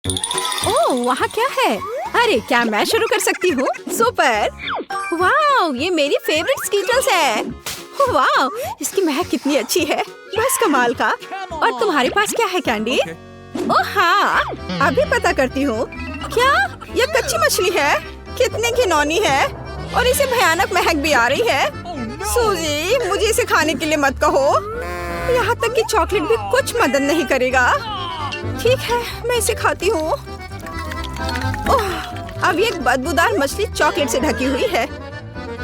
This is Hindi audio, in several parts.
ओह, वहाँ क्या है? अरे क्या मैं शुरू कर सकती हूँ? सुपर! वाह, ये मेरी फेवरेट स्कीटल्स है। वाह, इसकी महक कितनी अच्छी है, बस कमाल का। और तुम्हारे पास क्या है कैंडी? ओह हाँ, अभी पता करती हूँ। क्या ये कच्ची मछली है? कितनी घिनौनी है और इसे भयानक महक भी आ रही है। सूजी, मुझे इसे खाने के लिए मत कहो। यहाँ तक कि चॉकलेट भी कुछ मदद नहीं करेगा। ठीक है, मैं इसे खाती हूँ। ओह, अब ये बदबूदार मछली चॉकलेट से ढकी हुई है।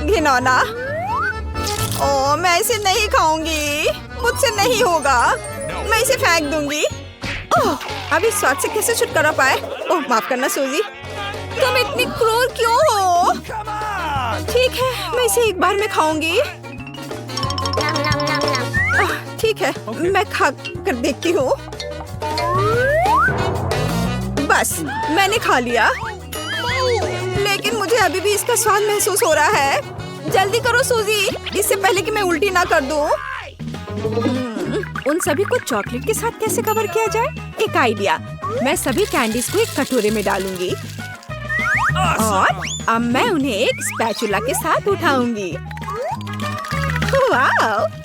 घिनौना। ओह, मैं इसे नहीं खाऊंगी, मुझसे नहीं होगा। मैं इसे फेंक दूंगी। ओह, अब इस स्वाद से कैसे छुटकारा पाए? ओह, माफ करना सूजी, तुम इतनी क्रूर क्यों हो? ठीक है, मैं इसे एक बार में खाऊंगी। ठीक है, मैं खा कर देखती हूँ। बस, मैंने खा लिया, लेकिन मुझे अभी भी इसका स्वाद महसूस हो रहा है। जल्दी करो सूजी, इससे पहले कि मैं उल्टी ना कर दूँ। उन सभी को चॉकलेट के साथ कैसे कवर किया जाए? एक आइडिया, मैं सभी कैंडीज को एक कटोरे में डालूंगी और अब मैं उन्हें एक स्पैचुला के साथ उठाऊंगी। वाह!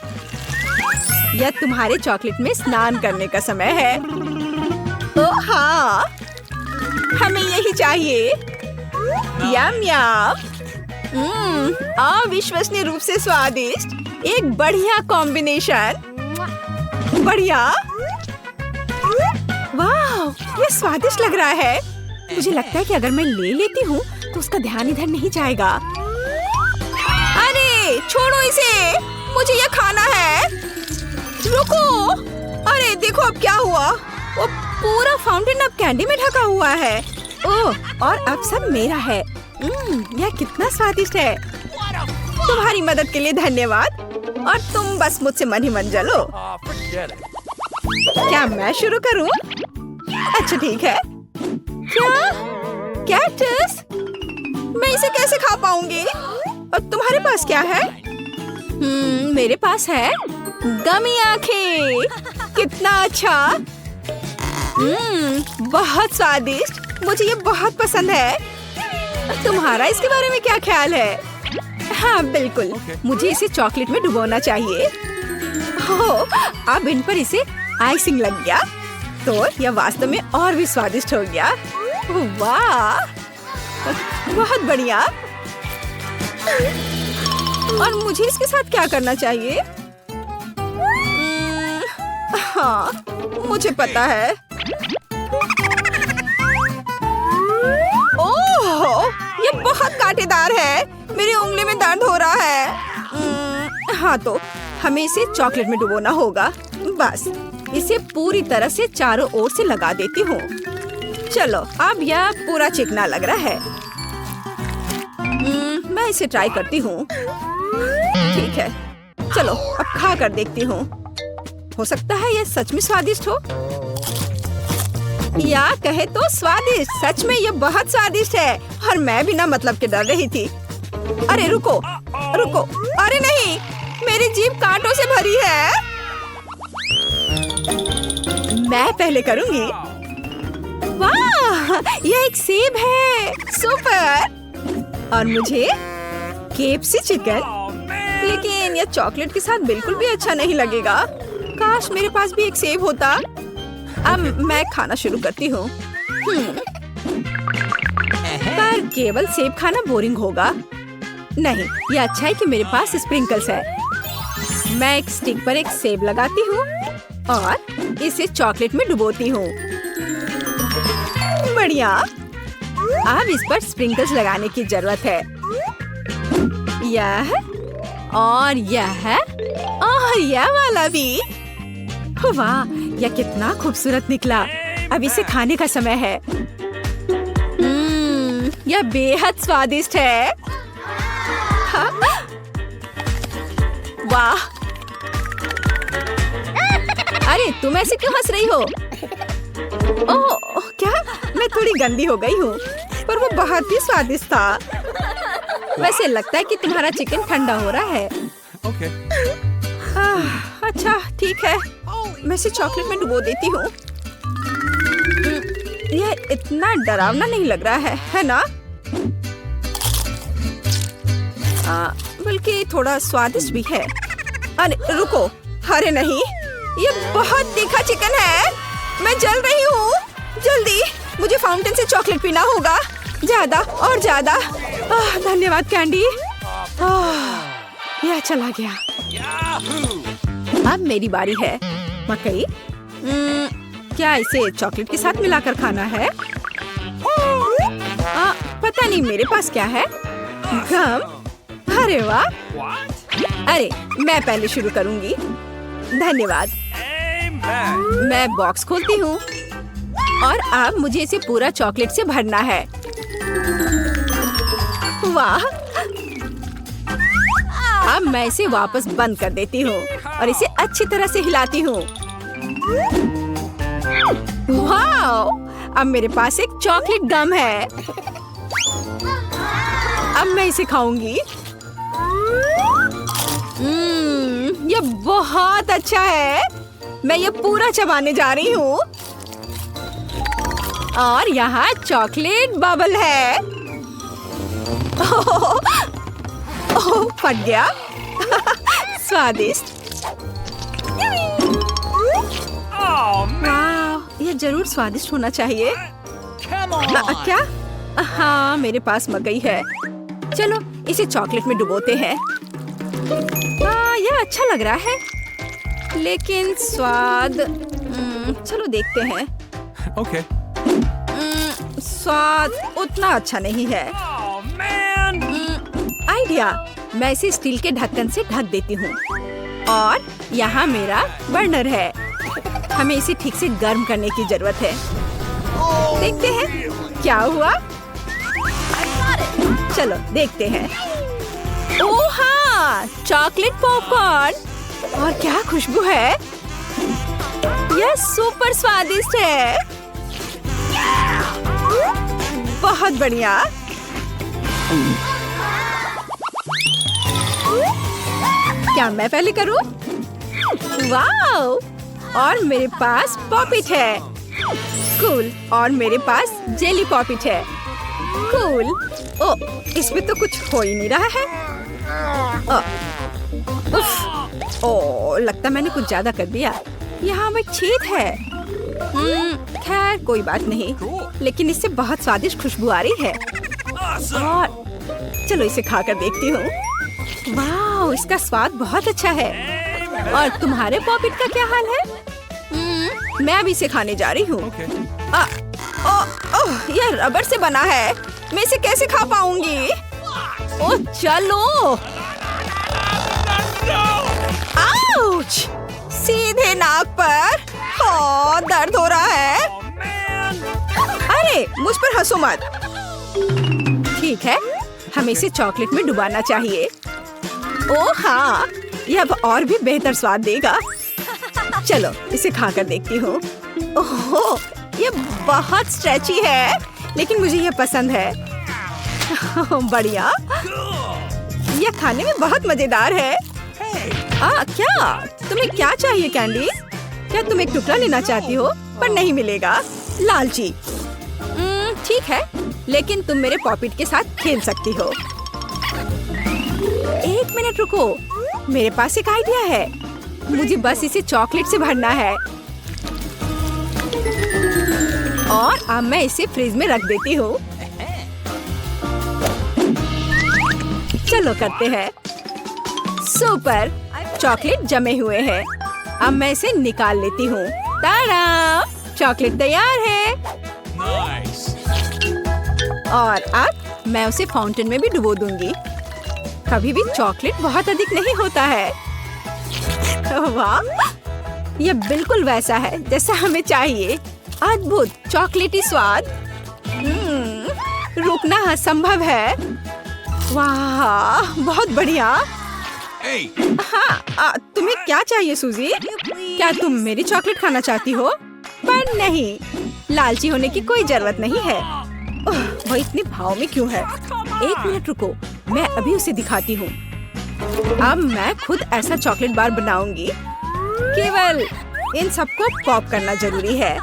यह तुम्हारे चॉकलेट में स्नान करने का समय है। ओह हाँ, हमें यही चाहिए। यम यम। अविश्वसनीय रूप से स्वादिष्ट, एक बढ़िया कॉम्बिनेशन। बढ़िया। वाह, ये स्वादिष्ट लग रहा है। मुझे लगता है कि अगर मैं ले लेती हूँ तो उसका ध्यान इधर नहीं जाएगा। अरे छोड़ो इसे, मुझे ये खाना है। रुको, अरे देखो अब क्या हुआ। वो पूरा फाउंटेन अब कैंडी में ढका हुआ है। ओह, और अब सब मेरा है। यह कितना स्वादिष्ट है। तुम्हारी मदद के लिए धन्यवाद। और तुम बस मुझसे मन ही मन जलो। क्या मैं शुरू करूं? अच्छा ठीक है। क्या? कैक्टस? मैं इसे कैसे खा पाऊंगी? और तुम्हारे पास क्या है? मेरे पास है गमी आंखें। कितना अच्छा। बहुत स्वादिष्ट, मुझे ये बहुत पसंद है। तुम्हारा इसके बारे में क्या ख्याल है? हाँ बिल्कुल, मुझे इसे चॉकलेट में डुबोना चाहिए। ओह, अब इन पर इसे आइसिंग लग गया तो यह वास्तव में और भी स्वादिष्ट हो गया। वाह, बहुत बढ़िया। और मुझे इसके साथ क्या करना चाहिए? हाँ, मुझे पता है। ओह, ये बहुत कांटेदार है। मेरी उंगली में दर्द हो रहा है। हाँ तो हमें इसे चॉकलेट में डुबोना होगा। बस इसे पूरी तरह से चारों ओर से लगा देती हूँ। चलो, अब यह पूरा चिकना लग रहा है। मैं इसे ट्राई करती हूँ। ठीक है, चलो अब खा कर देखती हूँ। हो सकता है यह सच में स्वादिष्ट हो, या कहे तो स्वादिष्ट। सच में यह बहुत स्वादिष्ट है और मैं बिना मतलब के डर रही थी। अरे रुको रुको, अरे नहीं, मेरी जीभ कांटों से भरी है। मैं पहले करूंगी। वाह, यह एक सेब है। सुपर। और मुझे केएफसी चिकन। लेकिन यह चॉकलेट के साथ बिल्कुल भी अच्छा नहीं लगेगा। काश मेरे पास भी एक सेब होता। अब मैं खाना शुरू करती हूँ। पर केवल सेब खाना बोरिंग होगा। नहीं, यह अच्छा है कि मेरे पास स्प्रिंकल्स है। मैं एक स्टिक पर एक सेब लगाती हूँ और इसे चॉकलेट में डुबोती हूँ। बढ़िया। अब इस पर स्प्रिंकल्स लगाने की जरूरत है। यह और यह और यह वाला भी। वाह, यह कितना खूबसूरत निकला। अब इसे खाने का समय है। यह बेहद स्वादिष्ट है। हाँ? वाह, अरे तुम ऐसे क्यों हंस रही हो? ओह क्या, मैं थोड़ी गंदी हो गई हूँ, पर वो बहुत ही स्वादिष्ट था। वैसे लगता है कि तुम्हारा चिकन ठंडा हो रहा है। अच्छा ठीक है, मैं इसे चॉकलेट में डुबो देती हूँ। यह इतना डरावना नहीं लग रहा है ना? बल्कि थोड़ा स्वादिष्ट भी है। अरे रुको, अरे नहीं, ये बहुत तीखा चिकन है। मैं जल रही हूँ। जल्दी, मुझे फाउंटेन से चॉकलेट पीना होगा। ज्यादा और ज्यादा। धन्यवाद कैंडी। यह चला गया। अब मेरी बारी है। मकई, क्या इसे चॉकलेट के साथ मिलाकर खाना है? पता नहीं मेरे पास क्या है। गम? अरे वाह। अरे मैं पहले शुरू करूंगी। धन्यवाद। मैं बॉक्स खोलती हूँ और अब मुझे इसे पूरा चॉकलेट से भरना है। वाह। अब मैं इसे वापस बंद कर देती हूँ और इसे अच्छी तरह से हिलाती हूँ। वाह! अब मेरे पास एक चॉकलेट गम है। अब मैं इसे खाऊंगी। ये बहुत अच्छा है। मैं ये पूरा चबाने जा रही हूँ। और यहाँ चॉकलेट बबल है। ओह, फट गया। स्वादिष्ट। वाह, ये जरूर स्वादिष्ट होना चाहिए। क्या? हाँ, मेरे पास मकई है। चलो इसे चॉकलेट में डुबोते हैं। यह अच्छा लग रहा है, लेकिन स्वाद चलो देखते हैं। Okay. स्वाद उतना अच्छा नहीं है। आइडिया, मैं इसे स्टील के ढक्कन से ढक देती हूँ। और यहाँ मेरा बर्नर है। हमें इसे ठीक से गर्म करने की जरूरत है। देखते हैं क्या हुआ। चलो देखते हैं। ओह हाँ, चॉकलेट पॉपकॉर्न। और क्या खुशबू है। यह सुपर स्वादिष्ट है। बहुत बढ़िया। क्या मैं पहले करूं? वाओ! और मेरे पास पॉपिट है। कूल। और मेरे पास जेली पॉपिट है। कूल। ओ, इसमें तो कुछ हो ही नहीं रहा है। ओ, लगता मैंने कुछ ज्यादा कर दिया। यहाँ में छेद है। खैर कोई बात नहीं, लेकिन इससे बहुत स्वादिष्ट खुशबू आ रही है। और चलो इसे खाकर देखती हूँ। वाह, इसका स्वाद बहुत अच्छा है। और तुम्हारे पॉपिट का क्या हाल है? मैं अभी इसे खाने जा रही हूँ। यह रबर से बना है। मैं इसे कैसे खा पाऊंगी? ओ चलो। आउच! सीधे नाक पर। दर्द हो रहा है। अरे मुझ पर हंसो मत। ठीक है, हमें इसे चॉकलेट में डुबाना चाहिए। ओह हाँ, यह अब और भी बेहतर स्वाद देगा। चलो इसे खाकर देखती हूँ। ओह, ये बहुत स्ट्रेची है, लेकिन मुझे ये पसंद है। बढ़िया। यह खाने में बहुत मजेदार है। क्या? तुम्हें क्या चाहिए कैंडी? क्या तुम एक टुकड़ा लेना चाहती हो? पर नहीं मिलेगा। लालची। ठीक है, लेकिन तुम मेरे पॉपिट के साथ खेल सकती हो। एक मिनट रुको, मेरे पास एक आइडिया है। मुझे बस इसे चॉकलेट से भरना है। और अब मैं इसे फ्रिज में रख देती हूँ। चलो करते हैं। सुपर, चॉकलेट जमे हुए हैं। अब मैं इसे निकाल लेती हूँ। ताड़ा! चॉकलेट तैयार है। Nice. और अब मैं उसे फाउंटेन में भी डुबो दूंगी। कभी भी चॉकलेट बहुत अधिक नहीं होता है। वाह, यह बिल्कुल वैसा है जैसा हमें चाहिए। अद्भुत चॉकलेटी स्वाद। रुकना असंभव है। वाह, बहुत बढ़िया। Hey. हाँ, तुम्हें क्या चाहिए सूजी? क्या तुम मेरी चॉकलेट खाना चाहती हो? पर नहीं, लालची होने की कोई जरूरत नहीं है। वो इतने भाव में क्यों है? एक मिनट रुको, मैं अभी उसे दिखाती हूँ। अब मैं खुद ऐसा चॉकलेट बार बनाऊंगी। केवल इन सबको पॉप करना जरूरी है।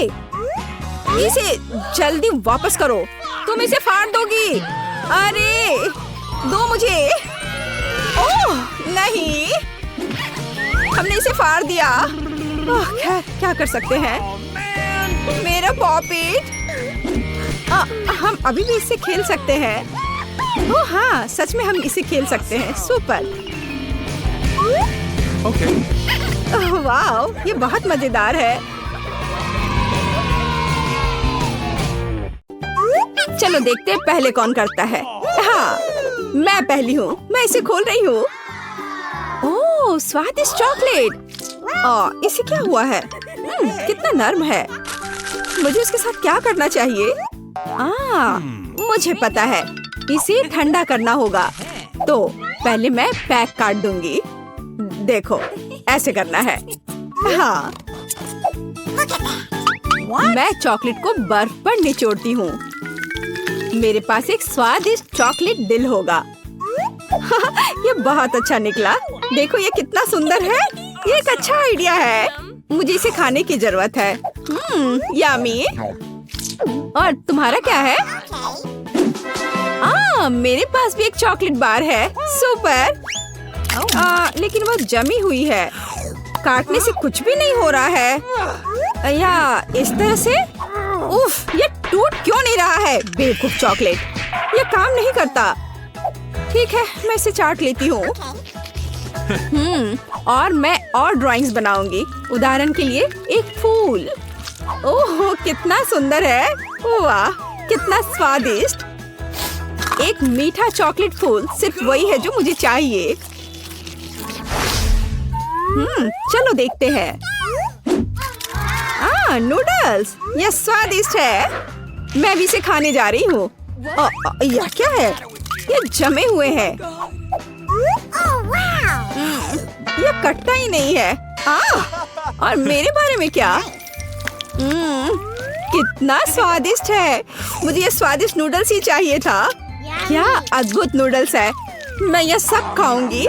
अरे इसे जल्दी वापस करो, तुम इसे फाड़ दोगी। अरे दो मुझे। ओह नहीं, हमने इसे फाड़ दिया। खैर क्या कर सकते हैं। मेरा पॉपिट। हम अभी भी इससे खेल सकते हैं। ओह हाँ, सच में हम इसे खेल सकते हैं। सुपर। Okay. वाह, ये बहुत मजेदार है। चलो देखते हैं पहले कौन करता है। हाँ, मैं पहली हूँ। मैं इसे खोल रही हूँ। ओह स्वादिष्ट चॉकलेट। इसे क्या हुआ है? कितना नर्म है। मुझे इसके साथ क्या करना चाहिए? मुझे पता है, इसे ठंडा करना होगा। तो पहले मैं पैक काट दूंगी। देखो ऐसे करना है। हाँ, मैं चॉकलेट को बर्फ पर निचोड़ती हूँ। मेरे पास एक स्वादिष्ट चॉकलेट दिल होगा। ये बहुत अच्छा निकला। देखो ये कितना सुंदर है। ये एक अच्छा आइडिया है। मुझे इसे खाने की जरूरत है। यम्मी। और तुम्हारा क्या है? मेरे पास भी एक चॉकलेट बार है। सुपर। लेकिन वो जमी हुई है। काटने से कुछ भी नहीं हो रहा है। या इस तरह से। उफ, ये टूट क्यों नहीं रहा है? बेवकूफ चॉकलेट, ये काम नहीं करता। ठीक है, मैं इसे चाट लेती हूँ। और मैं और ड्राइंग्स बनाऊंगी। उदाहरण के लिए एक फूल। ओह कितना सुंदर है। वाह कितना स्वादिष्ट। एक मीठा चॉकलेट फूल सिर्फ वही है जो मुझे चाहिए। चलो देखते हैं। नूडल्स, ये स्वादिष्ट है। मैं भी इसे खाने जा रही हूँ। यह क्या है? ये जमे हुए हैं। ये कटता ही नहीं है। और मेरे बारे में क्या? कितना स्वादिष्ट है। मुझे ये स्वादिष्ट नूडल्स ही चाहिए था। क्या अद्भुत नूडल्स है। मैं ये सब खाऊंगी।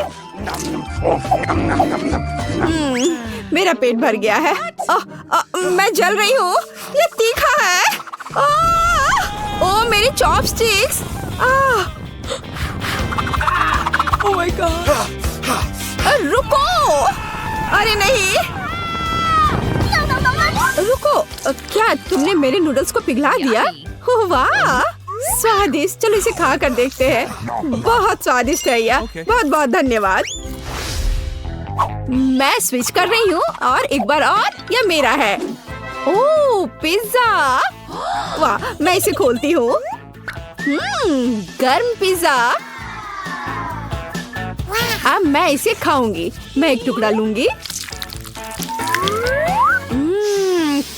मेरा पेट भर गया है। मैं जल रही हूँ। ये तीखा है। ओह मेरी चॉपस्टिक्स। Oh my God. रुको। अरे नहीं, रुको। क्या तुमने मेरे नूडल्स को पिघला दिया? वाह स्वादिष्ट। चलो इसे खा कर देखते हैं। बहुत स्वादिष्ट है यह। बहुत बहुत धन्यवाद। मैं स्विच कर रही हूँ और एक बार और यह मेरा है। ओह पिज्जा। वाह, मैं इसे खोलती हूँ। गर्म पिज्जा। अब मैं इसे खाऊंगी। मैं एक टुकड़ा लूंगी।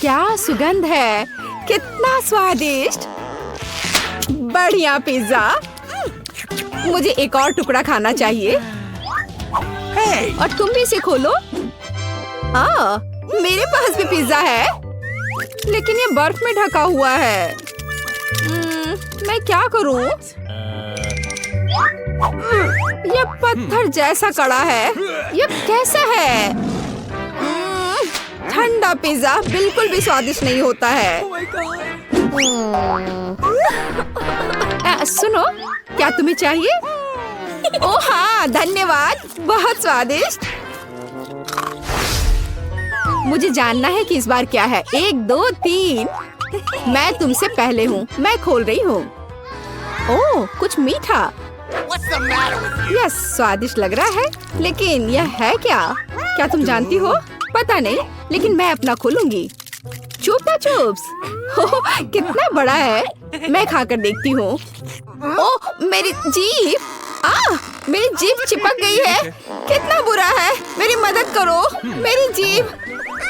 क्या सुगंध है। कितना स्वादिष्ट। बढ़िया पिज्जा। मुझे एक और टुकड़ा खाना चाहिए। और तुम भी इसे खोलो। मेरे पास भी पिज्जा है, लेकिन ये बर्फ में ढका हुआ है। मैं क्या करूं? ये पत्थर जैसा कड़ा है। ये कैसा है? ठंडा पिज्जा बिल्कुल भी स्वादिष्ट नहीं होता है। सुनो, क्या तुम्हें चाहिए? ओह हाँ धन्यवाद। बहुत स्वादिष्ट। मुझे जानना है कि इस बार क्या है। 1 2 3। मैं तुमसे पहले हूँ। मैं खोल रही हूँ। ओह कुछ मीठा। यह स्वादिष्ट लग रहा है, लेकिन यह है क्या? क्या तुम जानती हो? पता नहीं, लेकिन मैं अपना खोलूंगी। चुपा चुप्स। कितना बड़ा है। मैं खाकर देखती हूँ। ओह मेरी जीभ। मेरी जीभ चिपक गई है। कितना बुरा है। मेरी मदद करो। मेरी जीभ।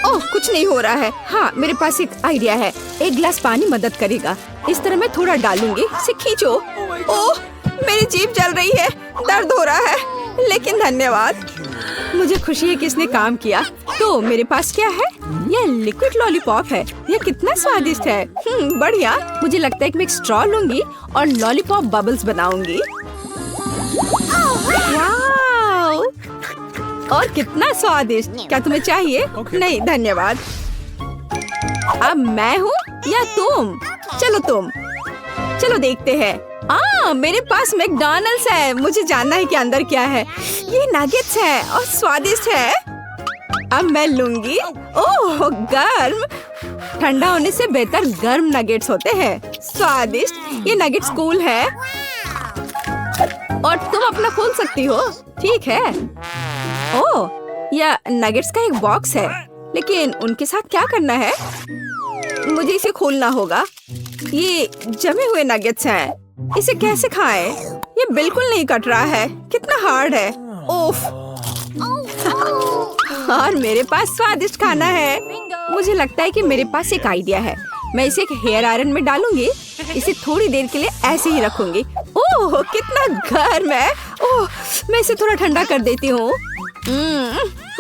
ओह कुछ नहीं हो रहा है। हाँ मेरे पास एक आइडिया है। एक गिलास पानी मदद करेगा। इस तरह मैं थोड़ा डालूंगी। इसे खींचो। ओह मेरी जीभ जल रही है। दर्द हो रहा है, लेकिन धन्यवाद। मुझे खुशी है कि इसने काम किया। तो मेरे पास क्या है? यह लिक्विड लॉलीपॉप है। यह कितना स्वादिष्ट है। बढ़िया। मुझे लगता है कि मैं एक स्ट्रॉ लूंगी और लॉलीपॉप बबल्स बनाऊंगी। वाव! और कितना स्वादिष्ट। क्या तुम्हें चाहिए? नहीं धन्यवाद। अब मैं हूँ या तुम? चलो तुम। चलो देखते हैं। मेरे पास मैकडॉनल्ड्स है। मुझे जानना है कि अंदर क्या है। ये नगेट्स है और स्वादिष्ट है। अब मैं लूंगी। ओह गर्म। ठंडा होने से बेहतर गर्म नगेट्स होते हैं। स्वादिष्ट। ये नगेट्स कूल है और तुम अपना खोल सकती हो। ठीक है। ओह यह नगेट्स का एक बॉक्स है, लेकिन उनके साथ क्या करना है? मुझे इसे खोलना होगा। ये जमे हुए नगेट्स हैं। इसे कैसे खाएं? ये बिल्कुल नहीं कट रहा है। कितना हार्ड है। ओफ। और मेरे पास स्वादिष्ट खाना है। मुझे लगता है कि मेरे पास एक आइडिया है। मैं इसे एक हेयर आयरन में डालूंगी। इसे थोड़ी देर के लिए ऐसे ही रखूंगी। ओह कितना गर्म है। ओह मैं इसे थोड़ा ठंडा कर देती हूँ।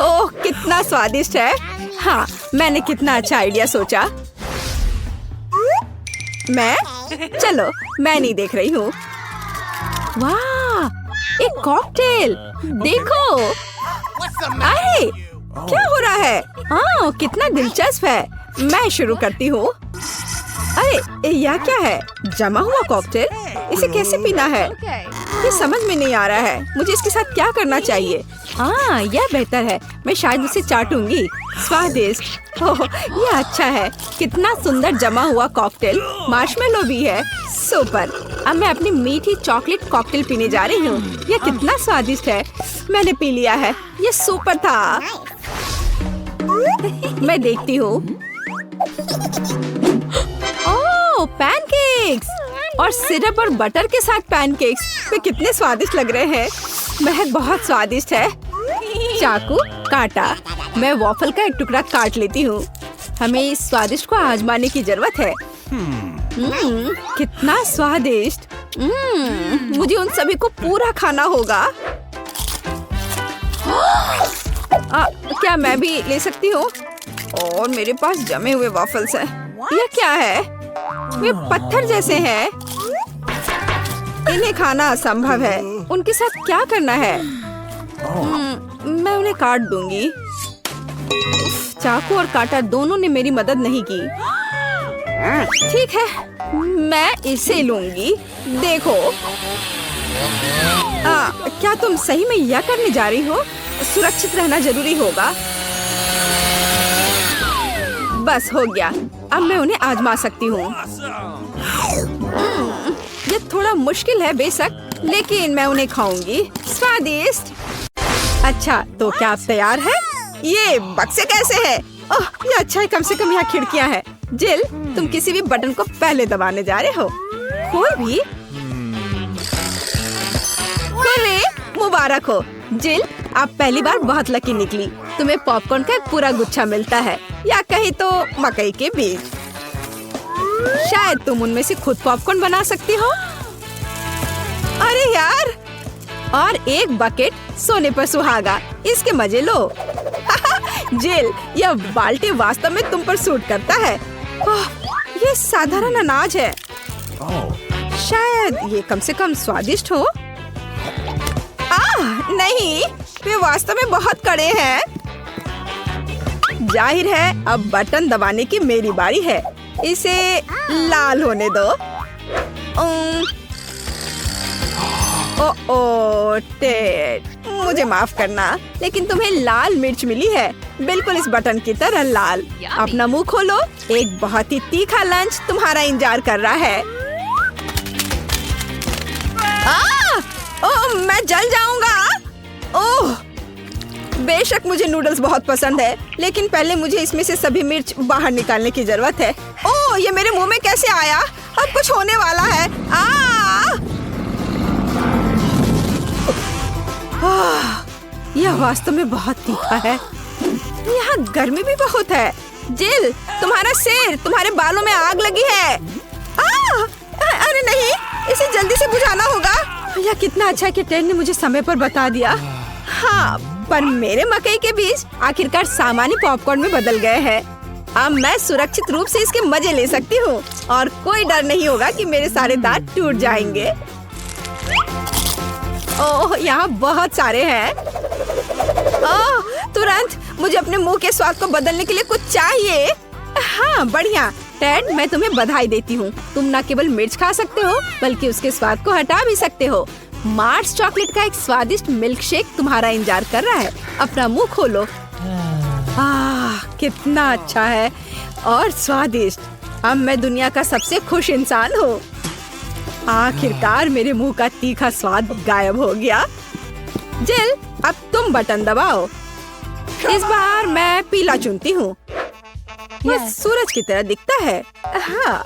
ओह कितना स्वादिष्ट है। हाँ मैंने कितना अच्छा आइडिया सोचा। चलो मैं नहीं देख रही हूँ। वाह एक कॉकटेल देखो। अरे क्या हो रहा है? कितना दिलचस्प है। मैं शुरू करती हूँ। अरे यह क्या है? जमा हुआ कॉकटेल। इसे कैसे पीना है? ये समझ में नहीं आ रहा है। मुझे इसके साथ क्या करना चाहिए? यह बेहतर है। मैं शायद उसे चाटूंगी। स्वादिष्ट। ओह यह अच्छा है। कितना सुंदर जमा हुआ कॉकटेल। मार्शमेलो भी है। सुपर। अब मैं अपनी मीठी चॉकलेट कॉकटेल पीने जा रही हूँ। यह कितना स्वादिष्ट है। मैंने पी लिया है। यह सुपर था। मैं देखती हूँ। ओह पैनकेक्स और सिरप और बटर के साथ पैनकेक्स। वे कितने स्वादिष्ट लग रहे हैं। महक बहुत स्वादिष्ट है। चाकू काटा। मैं वॉफल का एक टुकड़ा काट लेती हूँ। हमें इस स्वादिष्ट को आजमाने की जरूरत है। कितना स्वादिष्ट। मुझे उन सभी को पूरा खाना होगा। क्या मैं भी ले सकती हूँ? और मेरे पास जमे हुए वॉफल्स हैं। यह क्या है? वे पत्थर जैसे हैं। इन्हें खाना असंभव है। उनके साथ क्या करना है? मैं उन्हें काट दूंगी। चाकू और काटा दोनों ने मेरी मदद नहीं की। ठीक है मैं इसे लूंगी। देखो। क्या तुम सही में यह करने जा रही हो? सुरक्षित रहना जरूरी होगा। बस हो गया। अब मैं उन्हें आजमा सकती हूँ। ये थोड़ा मुश्किल है बेशक, लेकिन मैं उन्हें खाऊंगी। स्वादिष्ट। अच्छा तो क्या आप तैयार हैं? ये बक्से कैसे है? ओह ये अच्छा है, कम से कम यहाँ खिड़कियाँ हैं। जिल तुम किसी भी बटन को पहले दबाने जा रहे हो। कोई भी? अरे मुबारक हो जिल, आप पहली बार बहुत लकी निकली। तुम्हें पॉपकॉर्न का एक पूरा गुच्छा मिलता है, या कहीं तो मकई के बीज। शायद तुम उनमें से खुद पॉपकॉर्न बना सकती हो। अरे यार, और एक बकेट सोने पर सुहागा। इसके मजे लो। जिल यह बाल्टी वास्तव में तुम पर सूट करता है। ये साधारण अनाज है। शायद ये कम से कम स्वादिष्ट हो। नहीं, वे वास्तव में बहुत कड़े हैं। जाहिर है अब बटन दबाने की मेरी बारी है। इसे लाल होने दो। ओह टेड, मुझे माफ करना, लेकिन तुम्हें लाल मिर्च मिली है, बिल्कुल इस बटन की तरह लाल। अपना मुंह खोलो, एक बहुत ही तीखा लंच तुम्हारा इंतजार कर रहा है। ओह मैं जल जाऊंगा। ओह बेशक मुझे नूडल्स बहुत पसंद है, लेकिन पहले मुझे इसमें से सभी मिर्च बाहर निकालने की जरूरत है। ओह ये मेरे मुंह में कैसे आया? अब कुछ होने वाला है। यह वास्तव में बहुत तीखा है। यहाँ गर्मी भी बहुत है। जिल तुम्हारा सिर, तुम्हारे बालों में आग लगी है। अरे नहीं, इसे जल्दी से बुझाना होगा। यह कितना अच्छा है कि टेड ने मुझे समय पर बता दिया। हाँ, पर मेरे मकई के बीज आखिरकार सामान्य पॉपकॉर्न में बदल गए हैं। अब मैं सुरक्षित रूप से इसके मजे ले सकती हूँ और कोई डर नहीं होगा कि मेरे सारे दांत टूट जाएंगे। ओह यहाँ बहुत सारे हैं। ओह तुरंत मुझे अपने मुंह के स्वाद को बदलने के लिए कुछ चाहिए। हाँ बढ़िया। टेड, मैं तुम्हें बधाई देती हूँ। तुम न केवल मिर्च खा सकते हो बल्कि उसके स्वाद को हटा भी सकते हो। मार्स चॉकलेट का एक स्वादिष्ट मिल्क शेक तुम्हारा इंतजार कर रहा है। अपना मुंह खोलो। कितना अच्छा है और स्वादिष्ट। अब मैं दुनिया का सबसे खुश इंसान हूँ। आखिरकार मेरे मुंह का तीखा स्वाद गायब हो गया। जिल, अब तुम बटन दबाओ। इस बार मैं पीला चुनती हूँ। यह सूरज की तरह दिखता है। हाँ,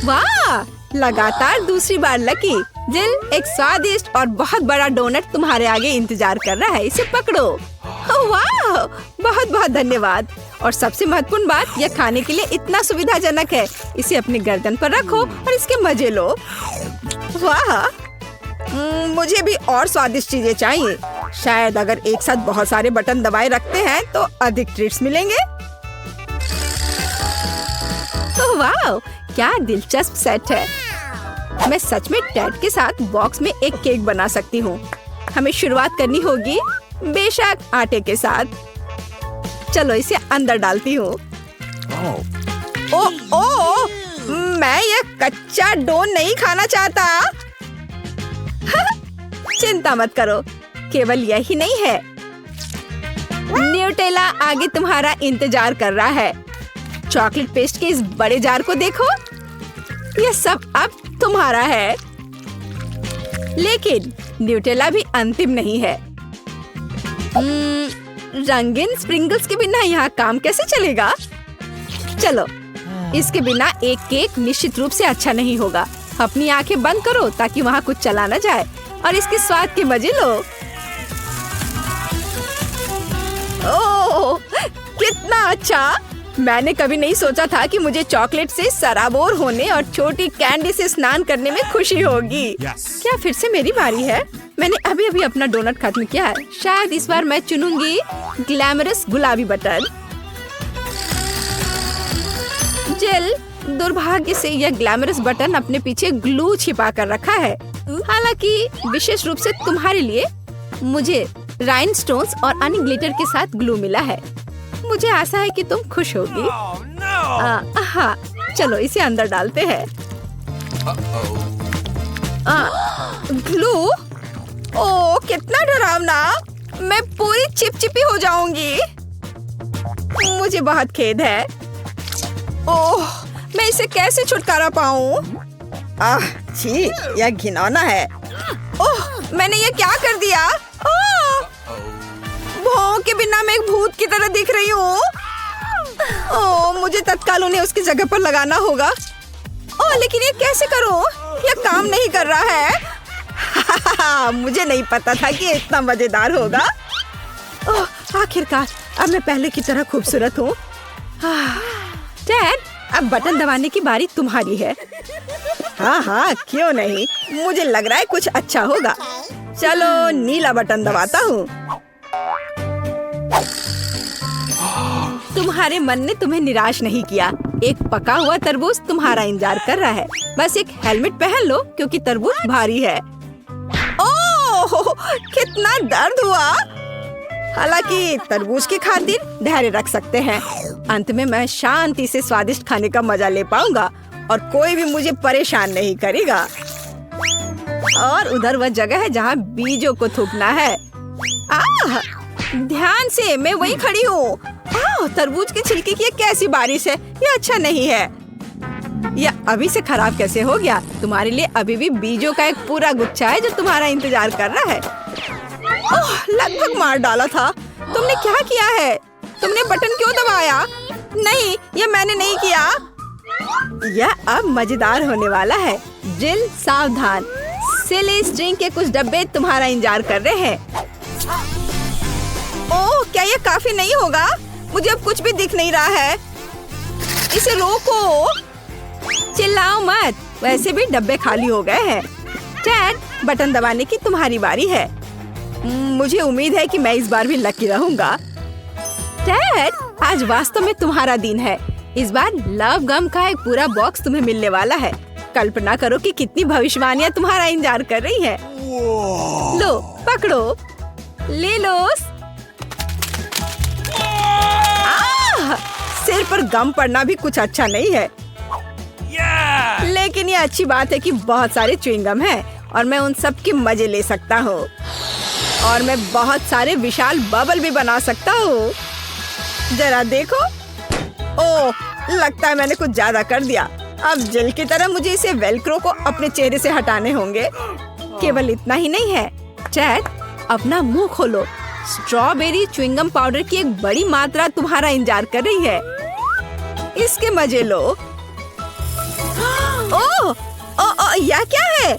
वाह, लगातार दूसरी बार लकी। जिल, एक स्वादिष्ट और बहुत बड़ा डोनट तुम्हारे आगे इंतजार कर रहा है। इसे पकड़ो। वाह, बहुत बहुत धन्यवाद। और सबसे महत्वपूर्ण बात, यह खाने के लिए इतना सुविधाजनक है। इसे अपने गर्दन पर रखो और इसके मजे लो। वाह, मुझे भी और स्वादिष्ट चीजें चाहिए। शायद अगर एक साथ बहुत सारे बटन दबाए रखते हैं तो अधिक ट्रीट्स मिलेंगे। वाह, क्या दिलचस्प सेट है। मैं सच में टेड के साथ बॉक्स में एक केक बना सकती हूँ। हमें शुरुआत करनी होगी बेशक आटे के साथ। चलो इसे अंदर डालती हूँ। ओ, मैं ये कच्चा डो नहीं खाना चाहता। चिंता मत करो, केवल यही नहीं है। न्यूटेला आगे तुम्हारा इंतजार कर रहा है। चॉकलेट पेस्ट के इस बड़े जार को देखो। यह सब अब तुम्हारा है। लेकिन न्यूटेला भी अंतिम नहीं है। रंगीन स्प्रिंगल्स के बिना यहाँ काम कैसे चलेगा? चलो, इसके बिना एक केक निश्चित रूप से अच्छा नहीं होगा। अपनी आंखें बंद करो ताकि वहाँ कुछ चला ना जाए और इसके स्वाद के मजे लो। ओह, कितना अच्छा! मैंने कभी नहीं सोचा था कि मुझे चॉकलेट से सराबोर होने और छोटी कैंडी से स्नान करने में खुशी होगी। क्या फिर से मेरी बारी है? मैंने अभी अभी अपना डोनट खत्म किया है। शायद इस बार मैं चुनूंगी ग्लैमरस गुलाबी बटन। जिल, दुर्भाग्य से यह ग्लैमरस बटन अपने पीछे ग्लू छिपा कर रखा है। हालांकि विशेष रूप से तुम्हारे लिए मुझे राइनस्टोन्स और अन्य ग्लिटर के साथ ग्लू मिला है। मुझे आशा है कि तुम खुश होगी। हाँ, चलो इसे अंदर डालते हैं। ग्लू? ओह, कितना डरावना! मैं पूरी चिपचिपी हो जाऊंगी। मुझे बहुत खेद है। ओह, मैं इसे कैसे छुटकारा पाऊं? छी, यह घिनौना है। ओह, मैंने ये क्या कर दिया? भौं के बिना मैं एक भूत की तरह दिख रही हूँ। ओह, मुझे तत्काल उन्हें उसकी जगह पर लगाना होगा। ओह, लेकिन ये कैसे करूँ? यह काम नहीं कर रहा है। मुझे नहीं पता था कि ये इतना मजेदार होगा। ओह, आखिरकार अब मैं पहले की तरह खूबसूरत हूँ। टेड, अब बटन दबाने की बारी तुम्हारी है। हाँ, क्यों नहीं? मुझे लग रहा है कुछ अच्छा होगा। चलो, नीला बटन दबाता हूँ। तुम्हारे मन ने तुम्हें निराश नहीं किया। एक पका हुआ तरबूज तुम्हारा इंतजार कर रहा है। बस एक हेलमेट पहन लो क्योंकि तरबूज भारी है। ओह, कितना दर्द हुआ। हालांकि तरबूज की खातिर धैर्य रख सकते हैं। अंत में मैं शांति से स्वादिष्ट खाने का मजा ले पाऊंगा और कोई भी मुझे परेशान नहीं करेगा। और उधर वह जगह है जहाँ बीजों को थूकना है। ध्यान से, मैं वहीं खड़ी हूँ। तरबूज के छिलके की कैसी बारिश है। ये अच्छा नहीं है। यह अभी से खराब कैसे हो गया? तुम्हारे लिए अभी भी बीजों का एक पूरा गुच्छा है जो तुम्हारा इंतजार कर रहा है। ओह, लगभग मार डाला था। तुमने क्या किया है? तुमने बटन क्यों दबाया? नहीं, यह मैंने नहीं किया। यह अब मजेदार होने वाला है। जिल, सावधान, सिली स्ट्रिंग के कुछ डब्बे तुम्हारा इंतजार कर रहे हैं। ओह, क्या यह काफी नहीं होगा? मुझे अब कुछ भी दिख नहीं रहा है। इसे रोको। चिल्लाओ मत, वैसे भी डब्बे खाली हो गए हैं। टेड, बटन दबाने की तुम्हारी बारी है। मुझे उम्मीद है कि मैं इस बार भी लकी रहूंगा। टेड, आज वास्तव में तुम्हारा दिन है। इस बार लव गम का एक पूरा बॉक्स तुम्हें मिलने वाला है। कल्पना करो कि कितनी भविष्यवाणियां तुम्हारा इंतजार कर रही है। लो, पकड़ो, ले लो। सिर पर गम पड़ना भी कुछ अच्छा नहीं है। लेकिन ये अच्छी बात है कि बहुत सारे च्युइंगम हैं और मैं उन सब के मजे ले सकता हूँ। और मैं बहुत सारे विशाल बबल भी बना सकता हूँ। जरा देखो। ओह, लगता है मैंने कुछ ज्यादा कर दिया। अब जेल की तरह मुझे इसे वेलक्रो को अपने चेहरे से हटाने होंगे। केवल इतना ही नहीं है। चैट, अपना मुंह खोलो। स्ट्रॉबेरी च्युइंगम पाउडर की एक बड़ी मात्रा तुम्हारा इंतजार कर रही है। इसके मजे लो। ओह, यह क्या है?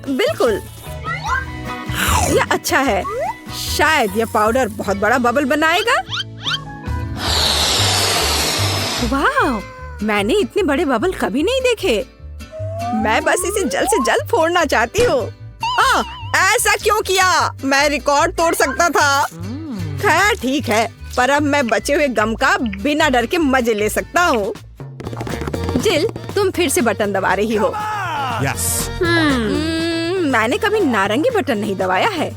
बिल्कुल, यह अच्छा है। शायद यह पाउडर बहुत बड़ा बबल बनाएगा। वाह, मैंने इतने बड़े बबल कभी नहीं देखे। मैं बस इसे जल्द से जल्द फोड़ना चाहती हूँ। ऐसा क्यों किया? मैं रिकॉर्ड तोड़ सकता था। खैर ठीक है, पर अब मैं बचे हुए गम का बिना डर के मजे ले सकता हूँ। जिल, तुम फिर से बटन दबा रही हो। Yes. मैंने कभी नारंगी बटन नहीं दबाया है।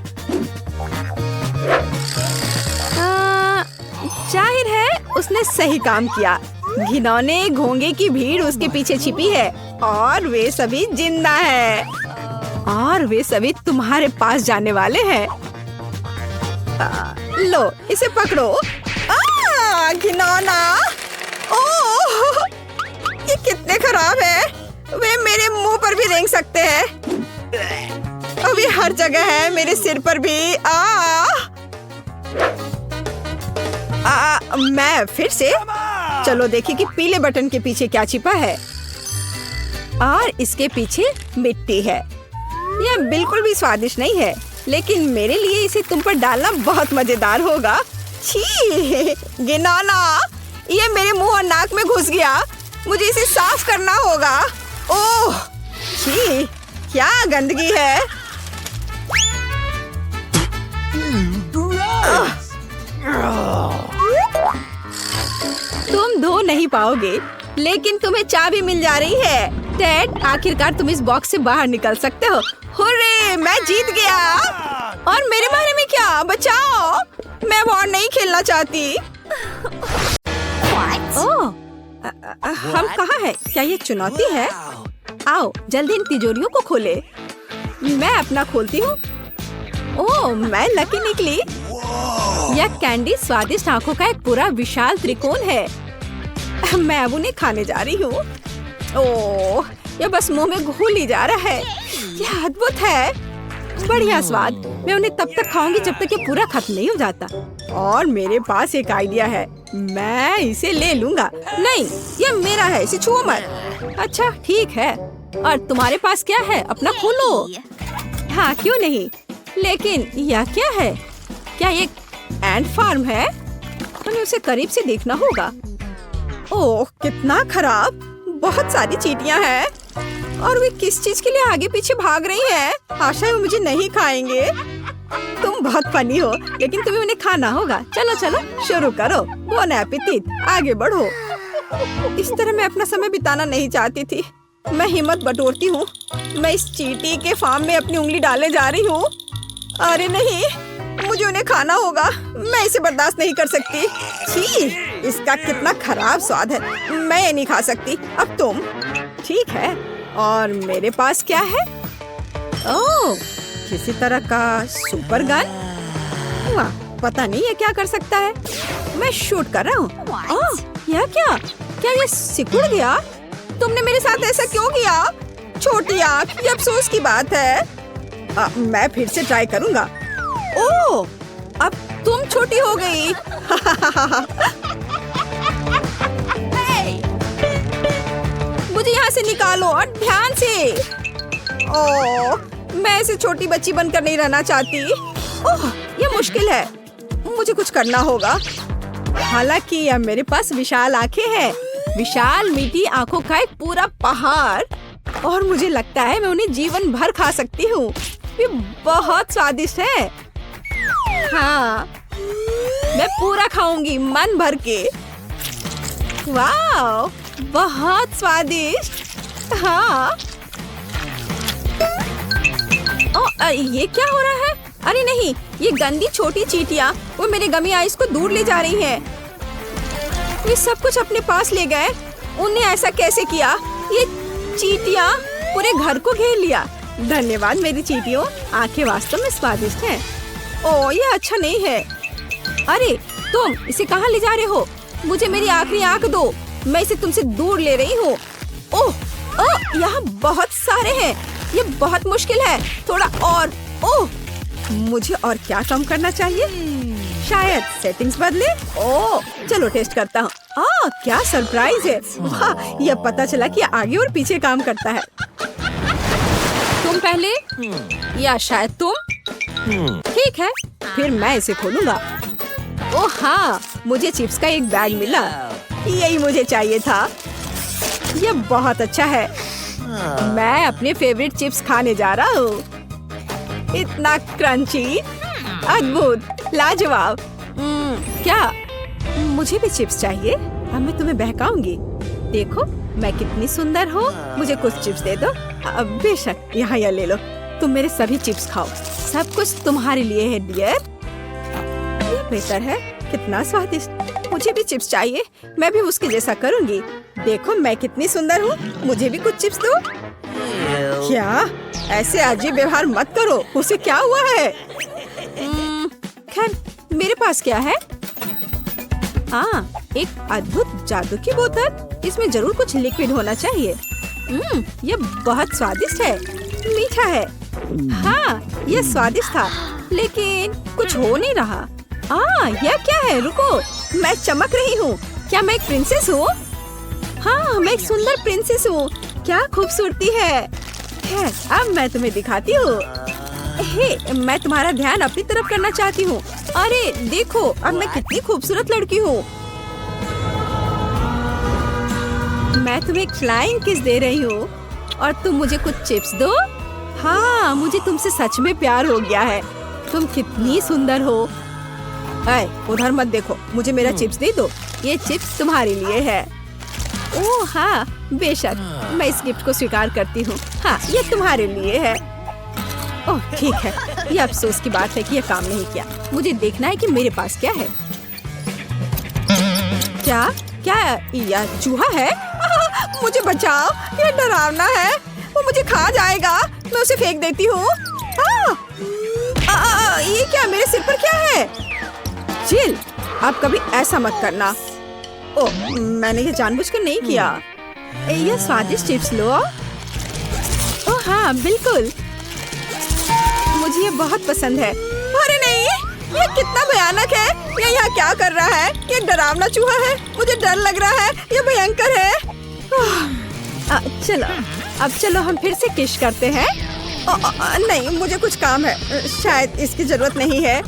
जाहिर है उसने सही काम किया। घिनौने घोंगे की भीड़ उसके पीछे छिपी है और वे सभी जिंदा हैं। और वे सभी तुम्हारे पास जाने वाले हैं। लो, इसे पकड़ो। घिनौना! ओह, ये कितने खराब है। वे मेरे मुंह पर भी रेंग सकते हैं। अब ये हर जगह है, मेरे सिर पर भी। मैं फिर से। चलो देखें कि पीले बटन के पीछे क्या छिपा है। और इसके पीछे मिट्टी है। यह बिल्कुल भी स्वादिष्ट नहीं है, लेकिन मेरे लिए इसे तुम पर डालना बहुत मजेदार होगा। छी, घिनौना! ये मेरे मुंह और नाक में घुस गया। मुझे इसे साफ करना होगा। ओह, छी, क्या गंदगी है। तुम धो नहीं पाओगे, लेकिन तुम्हें चाबी मिल जा रही है। टेड, आखिरकार तुम इस बॉक्स से बाहर निकल सकते हो। हुर्रे, मैं जीत गया। और मेरे बारे में क्या? बचाओ, मैं वॉर नहीं खेलना चाहती। ओह, हम कहाँ हैं? क्या ये चुनौती है? आओ जल्दी इन तिजोरियों को खोले। मैं अपना खोलती हूँ। ओह, मैं लकी निकली। यह कैंडी स्वादिष्ट आंखों का एक पूरा विशाल त्रिकोण है। मैं अब उन्हें खाने जा रही हूँ। ओह, यह बस मुंह में घुल ही जा रहा है। यह अद्भुत है, बढ़िया स्वाद। मैं उन्हें तब तक खाऊंगी जब तक ये पूरा खत्म नहीं हो जाता। और मेरे पास एक आइडिया है, मैं इसे ले लूंगा। नहीं, यह मेरा है, इसे छुओ मत। अच्छा ठीक है। और तुम्हारे पास क्या है? अपना खोलो। हाँ, क्यों नहीं। लेकिन यह क्या है? क्या ये एंट फार्म है? हमें उसे करीब से देखना होगा। ओह, कितना खराब। बहुत सारी चींटियां हैं और वे किस चीज के लिए आगे पीछे भाग रही हैं। आशा है वो मुझे नहीं खाएंगे। तुम बहुत फनी हो, लेकिन तुम्हें उन्हें खाना होगा। चलो चलो शुरू करो। बोन एपेटिट, आगे बढ़ो। इस तरह मैं अपना समय बिताना नहीं चाहती थी। मैं हिम्मत बटोरती हूँ। मैं इस चींटी के फार्म में अपनी उंगली डालने जा रही हूँ। अरे नहीं, मुझे उन्हें खाना होगा। मैं इसे बर्दाश्त नहीं कर सकती। छी, इसका कितना खराब स्वाद है। मैं ये नहीं खा सकती। अब तुम। ठीक है, और मेरे पास क्या है? ओह, किसी तरह का सुपर गन। वाह, पता नहीं ये क्या कर सकता है। मैं शूट कर रहा हूँ। ओह, यह क्या? क्या ये सिकुड़ गया? तुमने मेरे साथ ऐसा क्यों किया? छोटी आँख, ये अफसोस की बात है। मैं फिर से ट्राई करूँगा। ओह, अब तुम छोटी हो गई। मुझे यहाँ से निकालो और ध्यान से। ओह, मैं ऐसे छोटी बच्ची बनकर नहीं रहना चाहती। ओह, ये मुश्किल है। मुझे कुछ करना होगा। हालांकि यह मेरे पास विशाल आंखें हैं, विशाल मीठी आंखों का एक पूरा पहाड़। और मुझे लगता है मैं उन्हें जीवन भर खा सकती हूँ। ये बहुत स्वादिष्ट है। हाँ, मैं पूरा खाऊंगी मन भर के। वाह, बहुत स्वादिष्ट। हाँ। ये क्या हो रहा है? अरे नहीं, ये गंदी छोटी चींटियाँ वो मेरे गमी आइस को दूर ले जा रही हैं। ये सब कुछ अपने पास ले गए। उन्हें ऐसा कैसे किया? ये चींटियाँ पूरे घर को घेर लिया। धन्यवाद मेरी चींटियों, आंखें वास्तव में स्वादिष्ट हैं। ओह, ये अच्छा नहीं है। अरे तुम इसे कहाँ ले जा रहे हो? मुझे मेरी आखिरी आंख दो, मैं इसे तुमसे दूर ले रही हूँ। ओह, यहाँ बहुत सारे हैं, ये बहुत मुश्किल है। थोड़ा और। ओह, मुझे और क्या कम करना चाहिए? शायद सेटिंग्स बदले। ओह, चलो टेस्ट करता हूँ। क्या सरप्राइज है। वाह, यह पता चला कि आगे और पीछे काम करता है। तुम पहले या शायद तुम? ठीक है, फिर मैं इसे खोलूंगा। ओह हाँ, मुझे चिप्स का एक बैग मिला। यही मुझे चाहिए था। यह बहुत अच्छा है। मैं अपने फेवरेट चिप्स खाने जा रहा हूँ। इतना क्रंची, अद्भुत, लाजवाब। क्या मुझे भी चिप्स चाहिए? अब मैं तुम्हें बहकाऊंगी। देखो मैं कितनी सुंदर हूँ। मुझे कुछ चिप्स दे दो। बेशक, यहाँ यह ले लो। तुम मेरे सभी चिप्स खाओ, सब कुछ तुम्हारे लिए है डियर। ये बेहतर है, कितना स्वादिष्ट। मुझे भी चिप्स चाहिए, मैं भी उसके जैसा करूँगी। देखो मैं कितनी सुंदर हूँ, मुझे भी कुछ चिप्स दो। क्या? ऐसे अजीब व्यवहार मत करो। उसे क्या हुआ है? खैर, मेरे पास क्या है? एक अद्भुत जादू की बोतल। इसमें जरूर कुछ लिक्विड होना चाहिए। ये बहुत स्वादिष्ट है, मीठा है। हाँ, ये स्वादिष्ट था, लेकिन कुछ हो नहीं रहा। यह क्या है? रुको, मैं चमक रही हूँ। क्या मैं एक प्रिंसेस हूँ? हाँ, मैं एक सुंदर प्रिंसेस हूँ। क्या खूबसूरती है। खैर, अब मैं तुम्हें दिखाती हूँ। हे, मैं तुम्हारा ध्यान अपनी तरफ करना चाहती हूँ। अरे देखो, अब मैं कितनी खूबसूरत लड़की हूँ। मैं तुम्हें फ्लाइंग किस दे रही हूँ और तुम मुझे कुछ चिप्स दो। हाँ, मुझे तुमसे सच में प्यार हो गया है। तुम कितनी सुंदर हो। उधर मत देखो, मुझे मेरा चिप्स दे दो। ये चिप्स तुम्हारे लिए है। ओह हाँ, बेशक, मैं इस गिफ्ट को स्वीकार करती हूँ। हाँ, ये तुम्हारे लिए है। ओह ठीक है, ये अफसोस की बात है कि ये काम नहीं किया। मुझे देखना है कि मेरे पास क्या है। क्या क्या यह चूहा है? मुझे बचाओ, ये डरावना है, वो मुझे खा जाएगा। मैं उसे फेंक देती हूँ। ये क्या, मेरे सिर पर क्या है? चिल, आप कभी ऐसा मत करना। ओह, मैंने ये जानबूझकर नहीं किया। ये स्वादिष्ट चिप्स लो। ओह हाँ, बिल्कुल, मुझे ये बहुत पसंद है। अरे नहीं, ये कितना भयानक है। ये यहाँ क्या कर रहा है? ये डरावना चूहा है, मुझे डर लग रहा है। ये भयंकर है। चलो, अब चलो हम फिर से किस करते हैं। नहीं, मुझे कुछ काम है, शायद इसकी जरूरत नहीं है।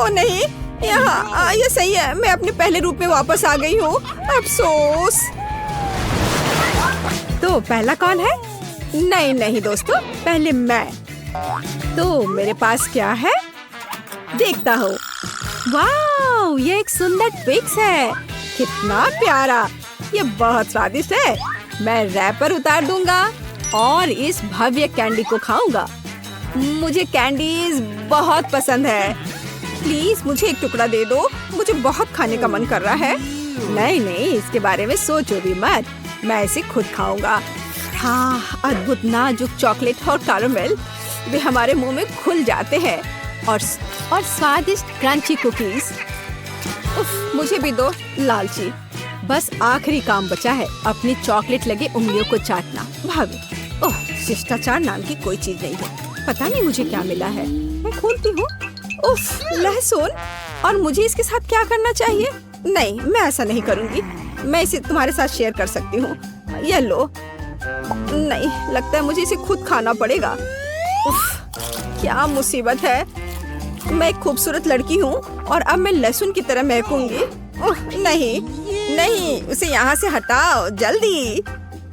ओ नहीं, यहाँ ये सही है, मैं अपने पहले रूप में वापस आ गई हूँ। अफसोस। तो पहला कौन है? नहीं नहीं दोस्तों, पहले मैं। तो मेरे पास क्या है? देखता हूँ। वाह, ये एक सुंदर ट्विक्स है। कितना प्यारा, ये बहुत स्वादिष्ट है। मैं रैपर उतार दूंगा और इस भव्य कैंडी को खाऊंगा। मुझे कैंडीज बहुत पसंद है। प्लीज मुझे एक टुकड़ा दे दो, मुझे बहुत खाने का मन कर रहा है। नहीं नहीं, इसके बारे में सोचो भी मत, मैं इसे खुद खाऊंगा। हाँ, अद्भुत नाजुक चॉकलेट और कैरामेल, वे हमारे मुंह में खुल जाते हैं। और स्वादिष्ट क्रंची कुकीज। उफ, मुझे भी दो लालची। बस आखिरी काम बचा है, अपनी चॉकलेट लगे उंगलियों को चाटना। भाभी, ओह, शिष्टाचार नाम की कोई चीज नहीं है। पता नहीं मुझे क्या मिला है। मैं खोलती हूँ। उफ, लहसुन। और मुझे इसके साथ क्या करना चाहिए? नहीं, मैं ऐसा नहीं करूँगी। मैं इसे तुम्हारे साथ शेयर कर सकती हूँ। ये लो। नहीं, लगता है मुझे इसे खुद खाना पड़ेगा। उफ, क्या मुसीबत है। मैं एक खूबसूरत लड़की हूँ और अब मैं लहसुन की तरह महकूंगी। नहीं नहीं, उसे यहाँ से हटाओ जल्दी।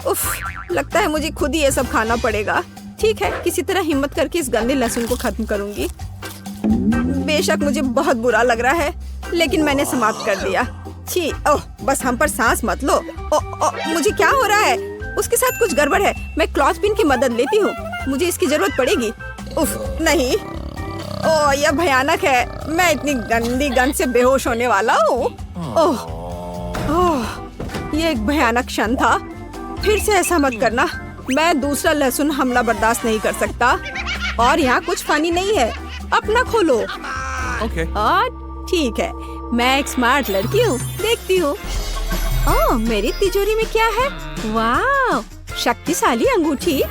उफ, लगता है मुझे खुद ही ये सब खाना पड़ेगा। ठीक है, किसी तरह हिम्मत करके इस गंदे लहसुन को खत्म करूंगी। बेशक मुझे बहुत बुरा लग रहा है, लेकिन मैंने समाप्त कर दिया। छी, ओह, बस हम पर सांस मत लो। मुझे क्या हो रहा है? उसके साथ कुछ गड़बड़ है। मैं क्लॉथ पिन की मदद लेती हूँ, मुझे इसकी जरूरत पड़ेगी। उफ, नहीं। ओह यह भयानक है। मैं इतनी गंदी गंध से बेहोश होने वाला हूँ। ओह ओह ये एक भयानक क्षण था। फिर से ऐसा मत करना। मैं दूसरा लहसुन हमला बर्दाश्त नहीं कर सकता। और यहाँ कुछ फनी नहीं है। अपना खोलो। Okay. और ठीक है, मैं एक स्मार्ट लड़की हूँ। देखती हूँ। ओह मेरी तिजोरी में क्या है? वाह शक्तिशाली अंगूठी।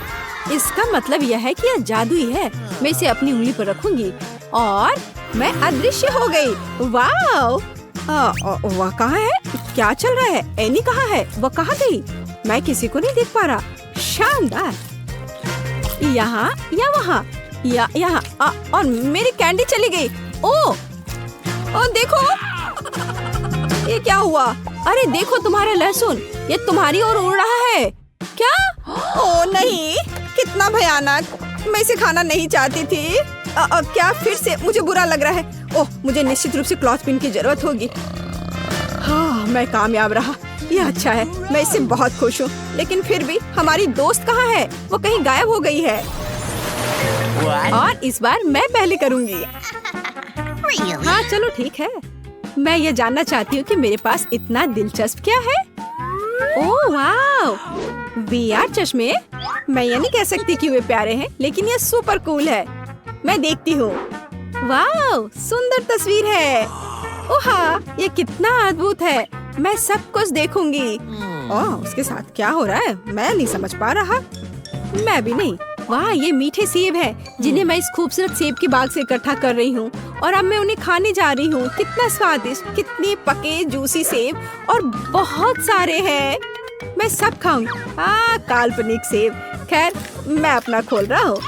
इसका मतलब यह है कि यह जादुई है। मैं इसे अपनी उंगली पर रखूंगी और मैं अदृश्य हो गई। वाह वह कहाँ है? क्या चल रहा है? एनी कहाँ है? वह कहाँ गई? मैं किसी को नहीं देख पा रहा। शानदार। यहाँ या वहाँ या यहाँ और मेरी कैंडी चली गई। ओह देखो ये क्या हुआ? अरे देखो तुम्हारा लहसुन, ये तुम्हारी ओर उड़ रहा है। क्या? ओह नहीं, कितना भयानक। मैं इसे खाना नहीं चाहती थी। क्या फिर से मुझे बुरा लग रहा है? ओह मुझे निश्चित रूप से क्लॉथपिन की जरूरत होगी। हाँ मैं कामयाब रहा। यह अच्छा है। मैं इससे बहुत खुश हूँ। लेकिन फिर भी हमारी दोस्त कहाँ है? वो कहीं गायब हो गई है। और इस बार मैं पहले करूँगी। हाँ चलो ठीक है। मैं ये जानना चाहती हूँ कि मेरे पास इतना दिलचस्प क्या है। ओह वाह VR चश्मे। मैं ये नहीं कह सकती कि वे प्यारे हैं, लेकिन ये सुपर कूल है। मैं देखती हूँ। वाह सुंदर तस्वीर है। ओह ये कितना अद्भुत है। मैं सब कुछ देखूंगी। ओह उसके साथ क्या हो रहा है? मैं नहीं समझ पा रहा। मैं भी नहीं। वाह ये मीठे सेब हैं, जिन्हें मैं इस खूबसूरत सेब के बाग से इकट्ठा कर रही हूँ और अब मैं उन्हें खाने जा रही हूँ। कितना स्वादिष्ट, कितने पके जूसी सेब और बहुत सारे हैं। मैं सब खाऊंगी। काल्पनिक सेब। खैर मैं अपना खोल रहा हूँ।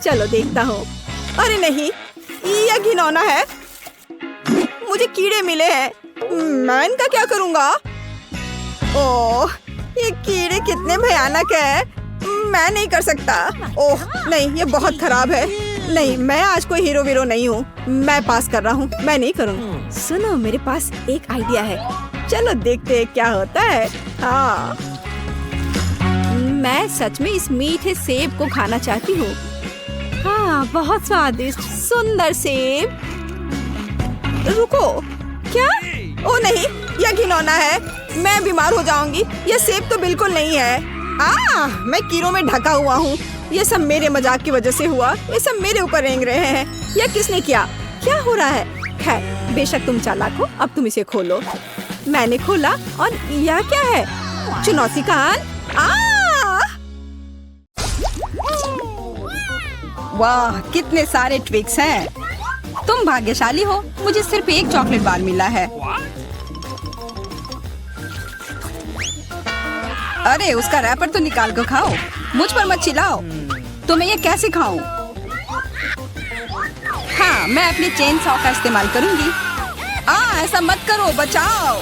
चलो देखता हूँ। अरे नहीं, यह घिनौना है। मुझे कीड़े मिले हैं। मैं इनका क्या करूँगा? ओह ये कीड़े कितने भयानक है। मैं नहीं कर सकता। ओह नहीं, ये बहुत खराब है। नहीं, मैं आज कोई हीरो वीरो नहीं हूँ। मैं पास कर रहा हूँ। मैं नहीं करूँगी। सुनो मेरे पास एक आइडिया है। चलो देखते हैं क्या होता है। हाँ मैं सच में इस मीठे सेब को खाना चाहती हूँ। हाँ बहुत स्वादिष्ट सुंदर सेब। रुको, क्या? ओ नहीं, यह घिनौना है। मैं बीमार हो जाऊंगी। यह सेब तो बिल्कुल नहीं है। मैं कीड़ों में ढका हुआ हूँ। ये सब मेरे मजाक की वजह से हुआ। ये सब मेरे ऊपर रेंग रहे हैं। यह किसने किया? क्या हो रहा है? खैर बेशक तुम चालाक हो। अब तुम इसे खोलो। मैंने खोला और यह क्या है? चुनौती का वाह कितने सारे ट्विक्स हैं। तुम भाग्यशाली हो। मुझे सिर्फ एक चॉकलेट बार मिला है। अरे उसका रैपर तो निकाल कर खाओ। मुझ पर मत चिल्लाओ। तो मैं ये कैसे खाऊं? हाँ मैं अपने चेन सॉ का इस्तेमाल करूंगी। ऐसा मत करो, बचाओ।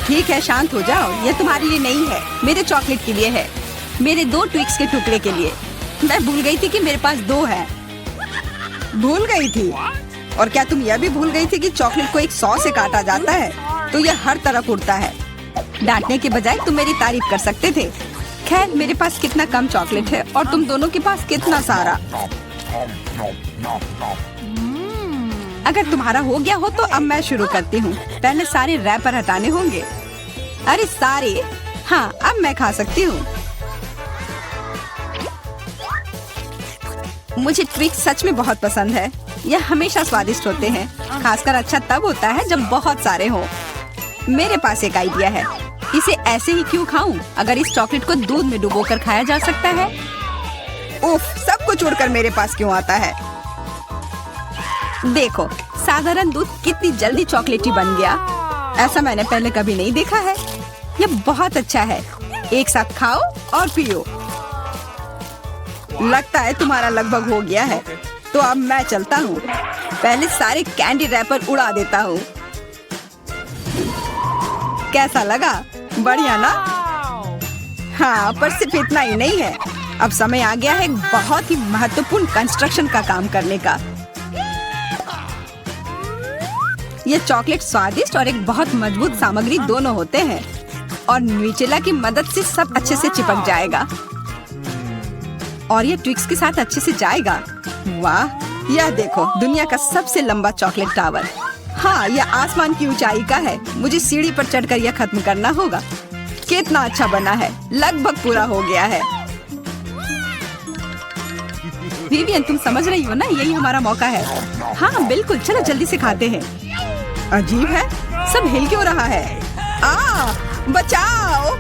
ठीक है शांत हो जाओ। ये तुम्हारे लिए नहीं है, मेरे चॉकलेट के लिए है। मेरे 2 ट्विक्स के टुकड़े के लिए। मैं भूल गई थी कि मेरे पास 2 है। भूल गई थी? और क्या तुम यह भी भूल गई थी कि चॉकलेट को एक सॉ से काटा जाता है तो यह हर तरफ उड़ता है? डांटने के बजाय तुम मेरी तारीफ कर सकते थे। खैर मेरे पास कितना कम चॉकलेट है और तुम दोनों के पास कितना सारा। अगर तुम्हारा हो गया हो तो अब मैं शुरू करती हूँ। पहले सारे रैपर हटाने होंगे। अरे सारे? हाँ अब मैं खा सकती हूँ। मुझे ट्विक्स सच में बहुत पसंद है। यह हमेशा स्वादिष्ट होते हैं। खासकर अच्छा तब होता है जब बहुत सारे हो। मेरे पास एक आइडिया है। इसे ऐसे ही क्यों खाऊं? अगर इस चॉकलेट को दूध में डुबोकर खाया जा सकता है। उफ, सब कुछ उड़कर मेरे पास क्यों आता है? देखो साधारण दूध कितनी जल्दी चॉकलेटी बन गया। ऐसा मैंने पहले कभी नहीं देखा है। यह बहुत अच्छा है। एक साथ खाओ और पियो। लगता है तुम्हारा लगभग हो गया है। तो अब मैं चलता हूँ। पहले सारे कैंडी रैपर उड़ा देता हूँ। कैसा लगा? बढ़िया ना? हाँ पर सिर्फ इतना ही नहीं है। अब समय आ गया है एक बहुत ही महत्वपूर्ण कंस्ट्रक्शन का काम करने का। ये चॉकलेट स्वादिष्ट और एक बहुत मजबूत सामग्री दोनों होते हैं और न्यूटेला की मदद से सब अच्छे से चिपक जाएगा और ये ट्विक्स के साथ अच्छे से जाएगा। वाह यह देखो, दुनिया का सबसे लंबा चॉकलेट टावर। हाँ, यह आसमान की ऊंचाई का है। मुझे सीढ़ी पर चढ़कर यह खत्म करना होगा। कितना अच्छा बना है, लगभग पूरा हो गया है। विवियन, तुम समझ रही हो ना, यही हमारा मौका है। हाँ बिल्कुल, चलो जल्दी से खाते हैं। अजीब है, सब हिल क्यों रहा है? बचाओ!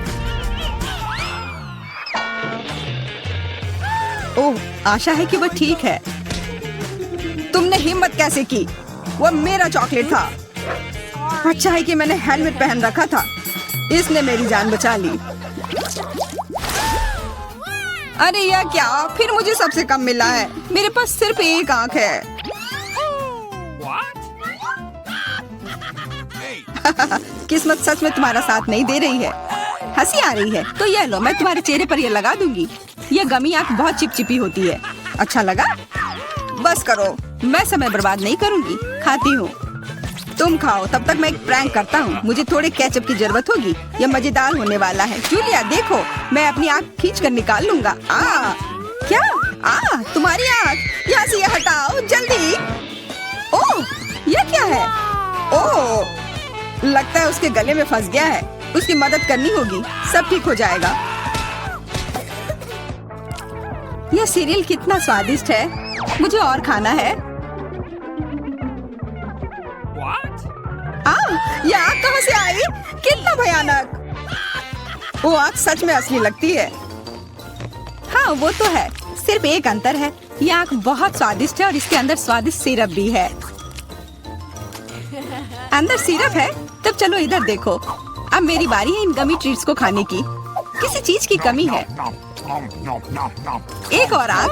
ओह, आशा है कि वह ठीक है। तुमने हिम्मत कैसे की? वह मेरा चॉकलेट था। अच्छा है कि मैंने हेलमेट पहन रखा था। इसने मेरी जान बचा ली। अरे यह क्या? फिर मुझे सबसे कम मिला है। मेरे पास सिर्फ एक आंख है। किस्मत सच में तुम्हारा साथ नहीं दे रही है। हंसी आ रही है तो यह लो, मैं तुम्हारे चेहरे पर यह लगा दूंगी। यह गमी आंख बहुत चिपचिपी होती है। अच्छा लगा? बस करो, मैं समय बर्बाद नहीं करूंगी। खाती हूँ, तुम खाओ, तब तक मैं एक प्रैंक करता हूँ। मुझे थोड़े केचप की जरूरत होगी। यह मजेदार होने वाला है। जूलिया देखो, मैं अपनी आँख खींच कर निकाल लूंगा। क्या? तुम्हारी आँख, यहाँ से यह हटाओ जल्दी। ओह, यह क्या है? ओह, लगता है उसके गले में फंस गया है। उसकी मदद करनी होगी, सब ठीक हो जाएगा। यह सीरियल कितना स्वादिष्ट है, मुझे और खाना है। यह आग कहाँ से आई? कितना भयानक! वो आग सच में असली लगती है। हाँ वो तो है, सिर्फ एक अंतर है, यह आग बहुत स्वादिष्ट है और इसके अंदर स्वादिष्ट सिरप भी है। अंदर सिरप है? तब चलो इधर देखो। अब मेरी बारी है इन गमी ट्रीट्स को खाने की। किसी चीज की कमी है। एक और आग?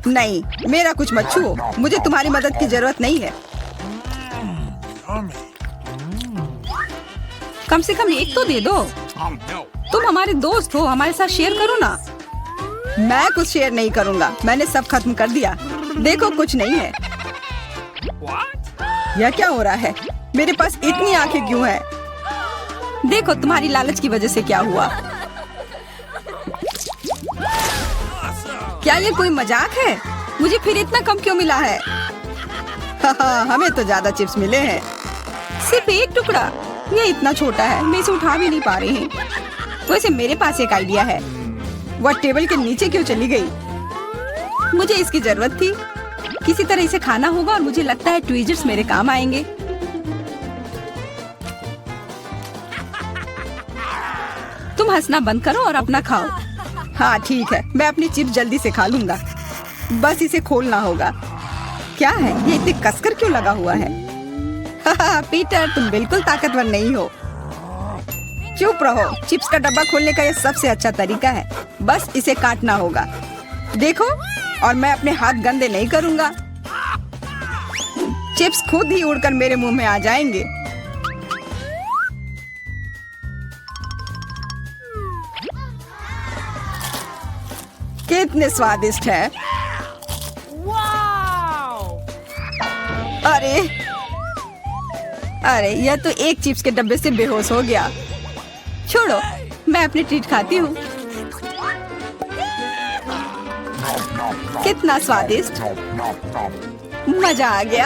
नहीं, मेरा कुछ मत छुओ। मुझे तुम्हारी मदद की जरूरत नहीं है। कम से कम एक तो दे दो। तुम हमारे दोस्त हो, हमारे साथ शेयर करो ना। मैं कुछ शेयर नहीं करूँगा, मैंने सब खत्म कर दिया। देखो कुछ नहीं है। यह क्या हो रहा है? मेरे पास इतनी आंखें क्यों हैं? देखो तुम्हारी लालच की वजह से क्या हुआ। क्या ये कोई मजाक है? मुझे फिर इतना कम क्यों मिला है? हमें तो ज्यादा चिप्स मिले हैं। सिर्फ एक टुकड़ा? ये इतना छोटा है, मैं इसे उठा भी नहीं पा रही हूँ। वैसे मेरे पास एक आइडिया है। वह टेबल के नीचे क्यों चली गई? मुझे इसकी जरूरत थी। किसी तरह इसे खाना होगा और मुझे लगता है ट्वीजर्स मेरे काम आएंगे। तुम हंसना बंद करो और अपना खाओ। हाँ ठीक है, मैं अपनी चिप्स जल्दी से खा लूंगा। बस इसे खोलना होगा। क्या है ये इतने कसकर क्यों लगा हुआ है? पीटर, तुम बिल्कुल ताकतवर नहीं हो। चुप रहो। चिप्स का डब्बा खोलने का यह सबसे अच्छा तरीका है। बस इसे काटना होगा। देखो, और मैं अपने हाथ गंदे नहीं करूंगा। चिप्स खुद ही उड़कर मेरे मुंह में आ जाएंगे। कितने स्वादिष्ट है। अरे यह तो एक चिप्स के डब्बे से बेहोश हो गया। छोड़ो, मैं अपनी ट्रीट खाती हूँ। कितना स्वादिष्ट, मजा आ गया।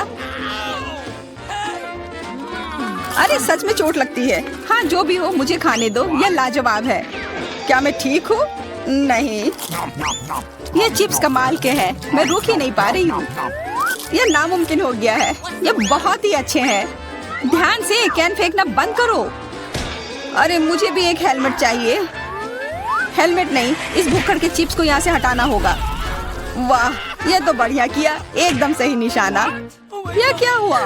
अरे सच में चोट लगती है। हाँ जो भी हो, मुझे खाने दो, यह लाजवाब है। क्या मैं ठीक हूँ? नहीं, ये चिप्स कमाल के हैं, मैं रुक ही नहीं पा रही हूँ। यह नामुमकिन हो गया है। ये बहुत ही अच्छे हैं। ध्यान से, कैन फेंकना बंद करो। अरे मुझे भी एक हेलमेट चाहिए। हेलमेट नहीं, इस भुक्कड़ के चिप्स को यहाँ से हटाना होगा। वाह, यह तो बढ़िया किया, एकदम सही निशाना। यह क्या हुआ?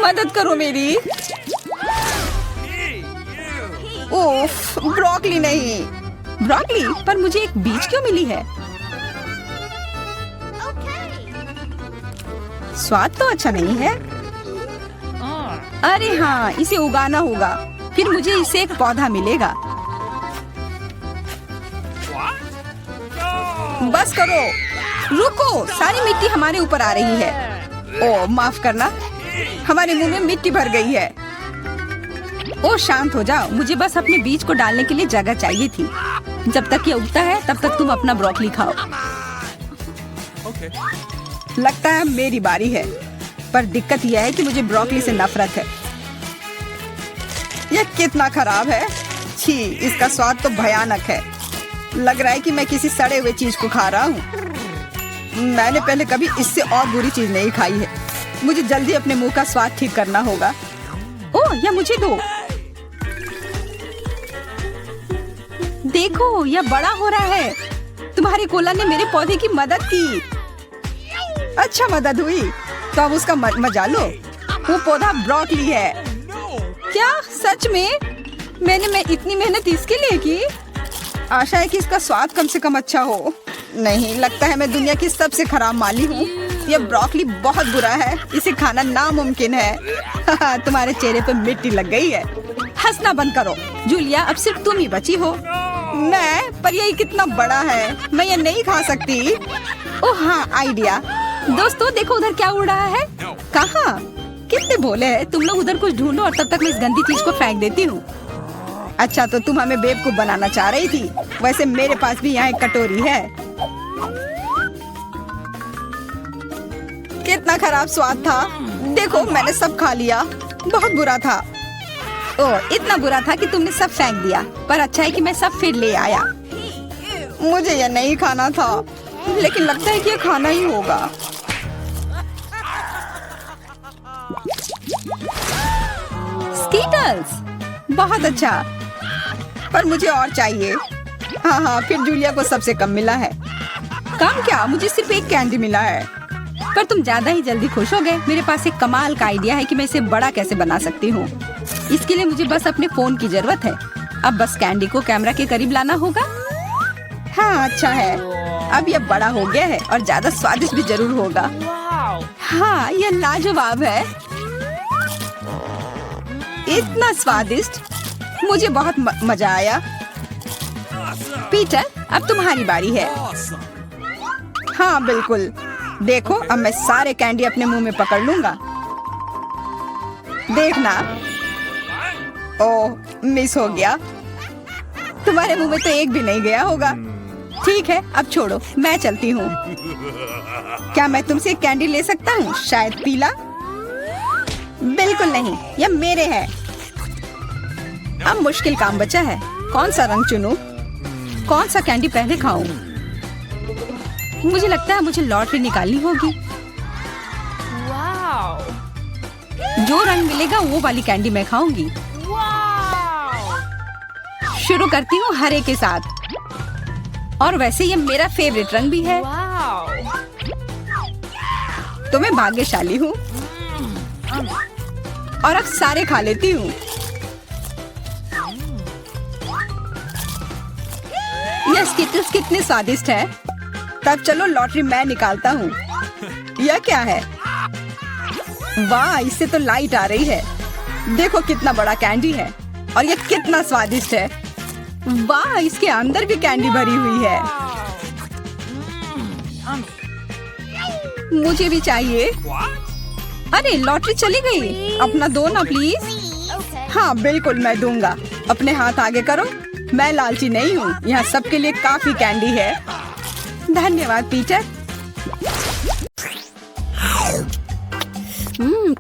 मदद करो मेरी। उफ, ब्रोकली नहीं। ब्रोकली? पर मुझे एक बीज क्यों मिली है? स्वाद तो अच्छा नहीं है। अरे हाँ, इसे उगाना होगा, फिर मुझे इससे एक पौधा मिलेगा। बस करो, रुको, सारी मिट्टी हमारे ऊपर आ रही है। ओह माफ करना, हमारे मुंह में मिट्टी भर गई है। ओह शांत हो जाओ, मुझे बस अपने बीज को डालने के लिए जगह चाहिए थी। जब तक ये उगता है तब तक तुम अपना ब्रोकली खाओ। Okay. लगता है मेरी बारी है, पर दिक्कत यह है कि मुझे ब्रोकली से नफरत है। यह कितना खराब है। छी, इसका स्वाद तो भयानक है। लग रहा है कि मैं किसी सड़े हुए चीज को खा रहा हूँ। मैंने पहले कभी इससे और बुरी चीज नहीं खाई है। मुझे जल्दी अपने मुंह का स्वाद ठीक करना होगा। ओह, यह मुझे दो। देखो, यह बड़ा हो रहा है। तुम्हारे कोला ने मेरे पौधे की मदद की। अच्छा, मदद हुई तो अब उसका मजा लो। वो पौधा ब्रोकली है। क्या सच में? मैंने इतनी मेहनत इसके लिए की। आशा है कि इसका स्वाद कम से कम अच्छा हो। नहीं, लगता है मैं दुनिया की सबसे खराब माली हूँ। यह ब्रोकली बहुत बुरा है। इसे खाना नामुमकिन है। तुम्हारे चेहरे पे मिट्टी लग गई है। हंसना बंद करो। जूलिया, अब सिर्फ तुम ही बची हो। मैं? पर यही कितना बड़ा है, मैं ये नहीं खा सकती। ओह हाँ, आइडिया। दोस्तों देखो, उधर क्या उड़ रहा है। कहाँ? कितने भोले हैं तुम लोग। उधर कुछ ढूंढो और तब तक मैं इस गंदी चीज को फेंक देती हूँ। अच्छा, तो तुम हमें बेवकूफ बनाना चाह रही थी। वैसे मेरे पास भी यहाँ एक कटोरी है। कितना खराब स्वाद था। देखो, मैंने सब खा लिया। बहुत बुरा था। ओह, इतना बुरा था कि तुमने सब फेंक दिया। पर अच्छा है कि मैं सब फिर ले आया। मुझे यह नहीं खाना था, लेकिन लगता है कि यह खाना ही होगा। स्कीटल्स, बहुत अच्छा। पर मुझे और चाहिए। हाँ, फिर जूलिया को सबसे कम मिला है। कम क्या, मुझे सिर्फ एक कैंडी मिला है। पर तुम ज्यादा ही जल्दी खुश हो गए। मेरे पास एक कमाल का आइडिया है कि मैं इसे बड़ा कैसे बना सकती हूँ। इसके लिए मुझे बस अपने फोन की जरूरत है। अब बस कैंडी को कैमरा के करीब लाना होगा। हाँ, अच्छा है। अब यह बड़ा हो गया है और ज्यादा स्वादिष्ट भी जरूर होगा। हाँ, यह लाजवाब है। इतना स्वादिष्ट, मुझे बहुत मजा आया। पीटर, अब तुम्हारी बारी है। हाँ बिल्कुल। देखो, अब मैं सारे कैंडी अपने मुंह में पकड़ लूंगा। देखना। ओह, मिस हो गया। तुम्हारे मुंह में तो एक भी नहीं गया होगा। ठीक है, अब छोड़ो, मैं चलती हूँ। क्या मैं तुमसे एक कैंडी ले सकता हूँ? शायद पीला? बिल्कुल नहीं, यह मेरे है। अब मुश्किल काम बचा है। कौन सा रंग चुनूं? कौन सा कैंडी पहले खाऊं? मुझे लगता है मुझे लॉटरी निकालनी होगी। जो रंग मिलेगा वो वाली कैंडी मैं खाऊंगी। शुरू करती हूँ हरे के साथ। और वैसे ये मेरा फेवरेट रंग भी है। तो मैं भाग्यशाली हूँ और अब सारे खा लेती हूँ। यह स्किटल्स कितने स्वादिष्ट है। तब चलो लॉटरी मैं निकालता हूँ। यह क्या है? वाह, इससे तो लाइट आ रही है। देखो कितना बड़ा कैंडी है और यह कितना स्वादिष्ट है। वाह, इसके अंदर भी कैंडी भरी हुई है। मुझे भी चाहिए। अरे, लॉटरी चली गई। अपना दो ना प्लीज। हाँ बिल्कुल, मैं दूंगा। अपने हाथ आगे करो। मैं लालची नहीं हूँ। यहाँ सबके लिए काफी कैंडी है। धन्यवाद पीटर।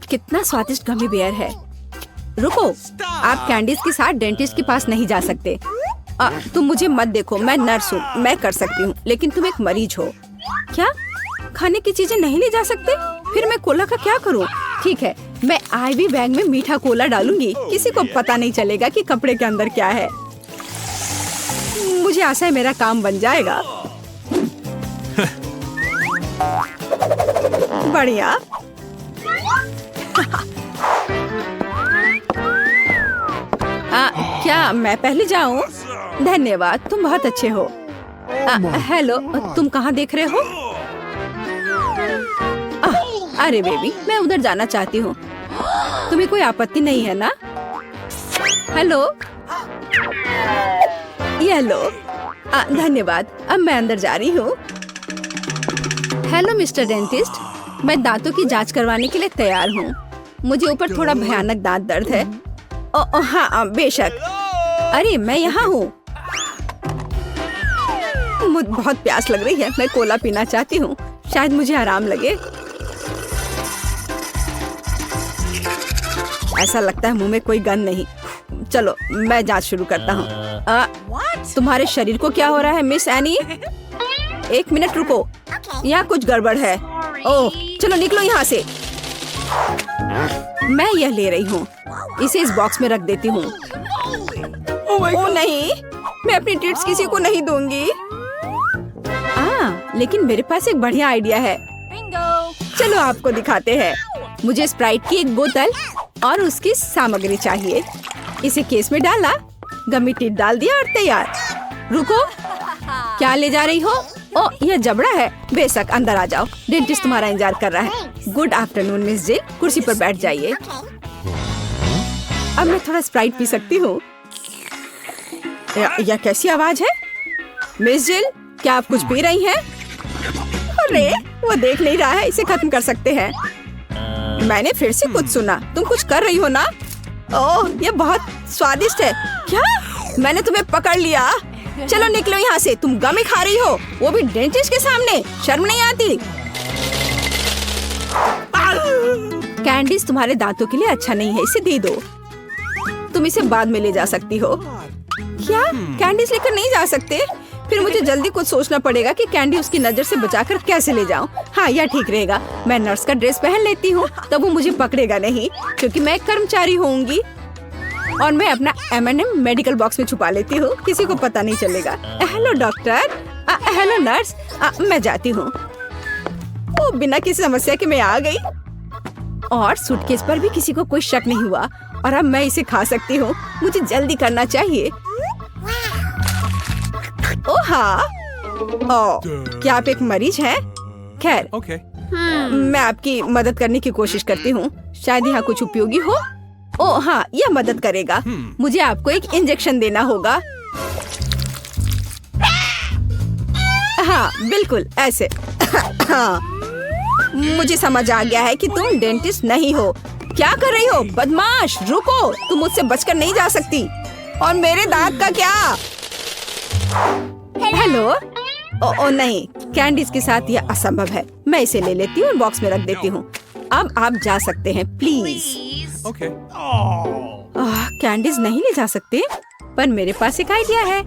कितना स्वादिष्ट गमी बेयर है। रुको, आप कैंडीज के साथ डेंटिस्ट के पास नहीं जा सकते। तुम मुझे मत देखो, मैं नर्स हूँ, मैं कर सकती हूँ, लेकिन तुम एक मरीज हो। क्या? खाने की चीजें नहीं ले जा सकते? फिर मैं कोला का क्या करूँ? ठीक है, मैं आईवी बैग में मीठा कोला डालूंगी। किसी को पता नहीं चलेगा कि कपड़े के अंदर क्या है। मुझे आशा है मेरा काम बन जाएगा। बढ़िया। क्या मैं पहले जाऊं? धन्यवाद, तुम बहुत अच्छे हो। हेलो, तुम कहाँ देख रहे हो? अरे बेबी, मैं उधर जाना चाहती हूँ। तुम्हें कोई आपत्ति नहीं है ना? हेलो, ये लो। धन्यवाद, अब मैं अंदर जा रही हूँ। हेलो मिस्टर डेंटिस्ट, मैं दांतों की जांच करवाने के लिए तैयार हूँ। मुझे ऊपर थोड़ा भयानक दांत दर्द है। हाँ बेशक। अरे मैं यहाँ हूँ। मुझे बहुत प्यास लग रही है, मैं कोला पीना चाहती हूँ। शायद मुझे आराम लगे। ऐसा लगता है मुंह में कोई गंध नहीं। चलो मैं जांच शुरू करता हूँ। तुम्हारे शरीर को क्या हो रहा है मिस एनी? एक मिनट रुको, यहाँ कुछ गड़बड़ है। ओह चलो निकलो यहाँ से। मैं यह ले रही हूँ, इसे इस बॉक्स में रख देती हूँ। ओह नहीं, मैं अपनी ट्रीट्स किसी को नहीं दूंगी। लेकिन मेरे पास एक बढ़िया आइडिया है। चलो आपको दिखाते हैं। मुझे स्प्राइट की एक बोतल और उसकी सामग्री चाहिए। इसे केस में डाला, गमी टिप डाल दिया और तैयार। रुको, क्या ले जा रही हो? ओह यह जबड़ा है। बेशक अंदर आ जाओ, डेंटिस्ट तुम्हारा इंतजार कर रहा है। गुड आफ्टरनून मिस जिल, कुर्सी पर बैठ जाइए। अब मैं थोड़ा स्प्राइट पी सकती हूँ। यह कैसी आवाज है? मिस जिल, क्या आप कुछ पी रही हैं? अरे वो देख नहीं रहा है, इसे खत्म कर सकते हैं। मैंने फिर से कुछ सुना, तुम कुछ कर रही हो ना? ओह ये बहुत स्वादिष्ट है। क्या? मैंने तुम्हें पकड़ लिया। चलो निकलो यहाँ से, तुम गमी खा रही हो, वो भी डेंटिस्ट के सामने। शर्म नहीं आती? कैंडीज तुम्हारे दांतों के लिए अच्छा नहीं है, इसे दे दो। तुम इसे बाद में ले जा सकती हो। क्या कैंडीज लेकर नहीं जा सकते? फिर मुझे जल्दी कुछ सोचना पड़ेगा कि कैंडी उसकी नजर से बचाकर कैसे ले जाऊं। हाँ यह ठीक रहेगा। मैं नर्स का ड्रेस पहन लेती हूँ, तब वो मुझे पकड़ेगा नहीं, क्योंकि मैं एक कर्मचारी होंगी। और मैं अपना M&M मेडिकल बॉक्स में छुपा लेती हूँ, किसी को पता नहीं चलेगा। हेलो डॉक्टर, हेलो नर्स, मैं जाती हूँ। ओ बिना किसी समस्या के मैं आ गई और सूटकेस पर भी किसी को कोई शक नहीं हुआ। और अब मैं इसे खा सकती हूँ। मुझे जल्दी करना चाहिए। ओह हाँ, क्या आप एक मरीज हैं? खैर मैं आपकी मदद करने की कोशिश करती हूँ, शायद यहाँ कुछ उपयोगी हो। ओह हाँ, यह मदद करेगा। मुझे आपको एक इंजेक्शन देना होगा। हाँ बिल्कुल ऐसे। हाँ मुझे समझ आ गया है कि तुम डेंटिस्ट नहीं हो। क्या कर रही हो बदमाश? रुको, तुम मुझसे बचकर नहीं जा सकती। और मेरे दांत का क्या? हेलो। ओ नहीं, कैंडीज के साथ यह असंभव है। मैं इसे ले लेती हूँ और बॉक्स में रख देती हूँ। अब आप जा सकते हैं प्लीज। कैंडीज नहीं ले जा सकते, पर मेरे पास एक आइडिया है।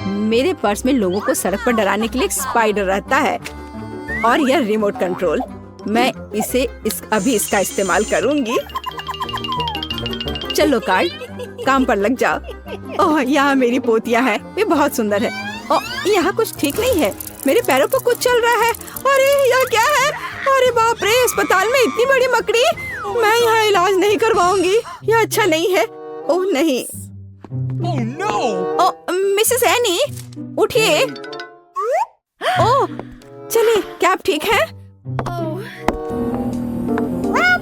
मेरे पर्स में लोगों को सड़क पर डराने के लिए एक स्पाइडर रहता है और यह रिमोट कंट्रोल। मैं इसे अभी इसका इस्तेमाल करूंगी। चलो कार्ड, काम पर लग जाओ। ओह यहाँ मेरी पोतियाँ हैं, वे बहुत सुंदर है। ओह यहाँ कुछ ठीक नहीं है, मेरे पैरों पर कुछ चल रहा है। अरे यह क्या है? अरे बाप रे, अस्पताल में इतनी बड़ी मकड़ी। मैं यहाँ इलाज नहीं करवाऊंगी, यह अच्छा नहीं है। ओह नहीं। ओह मिसेस एनी, उठिए। ओह चलिए, क्या आप ठीक हैं?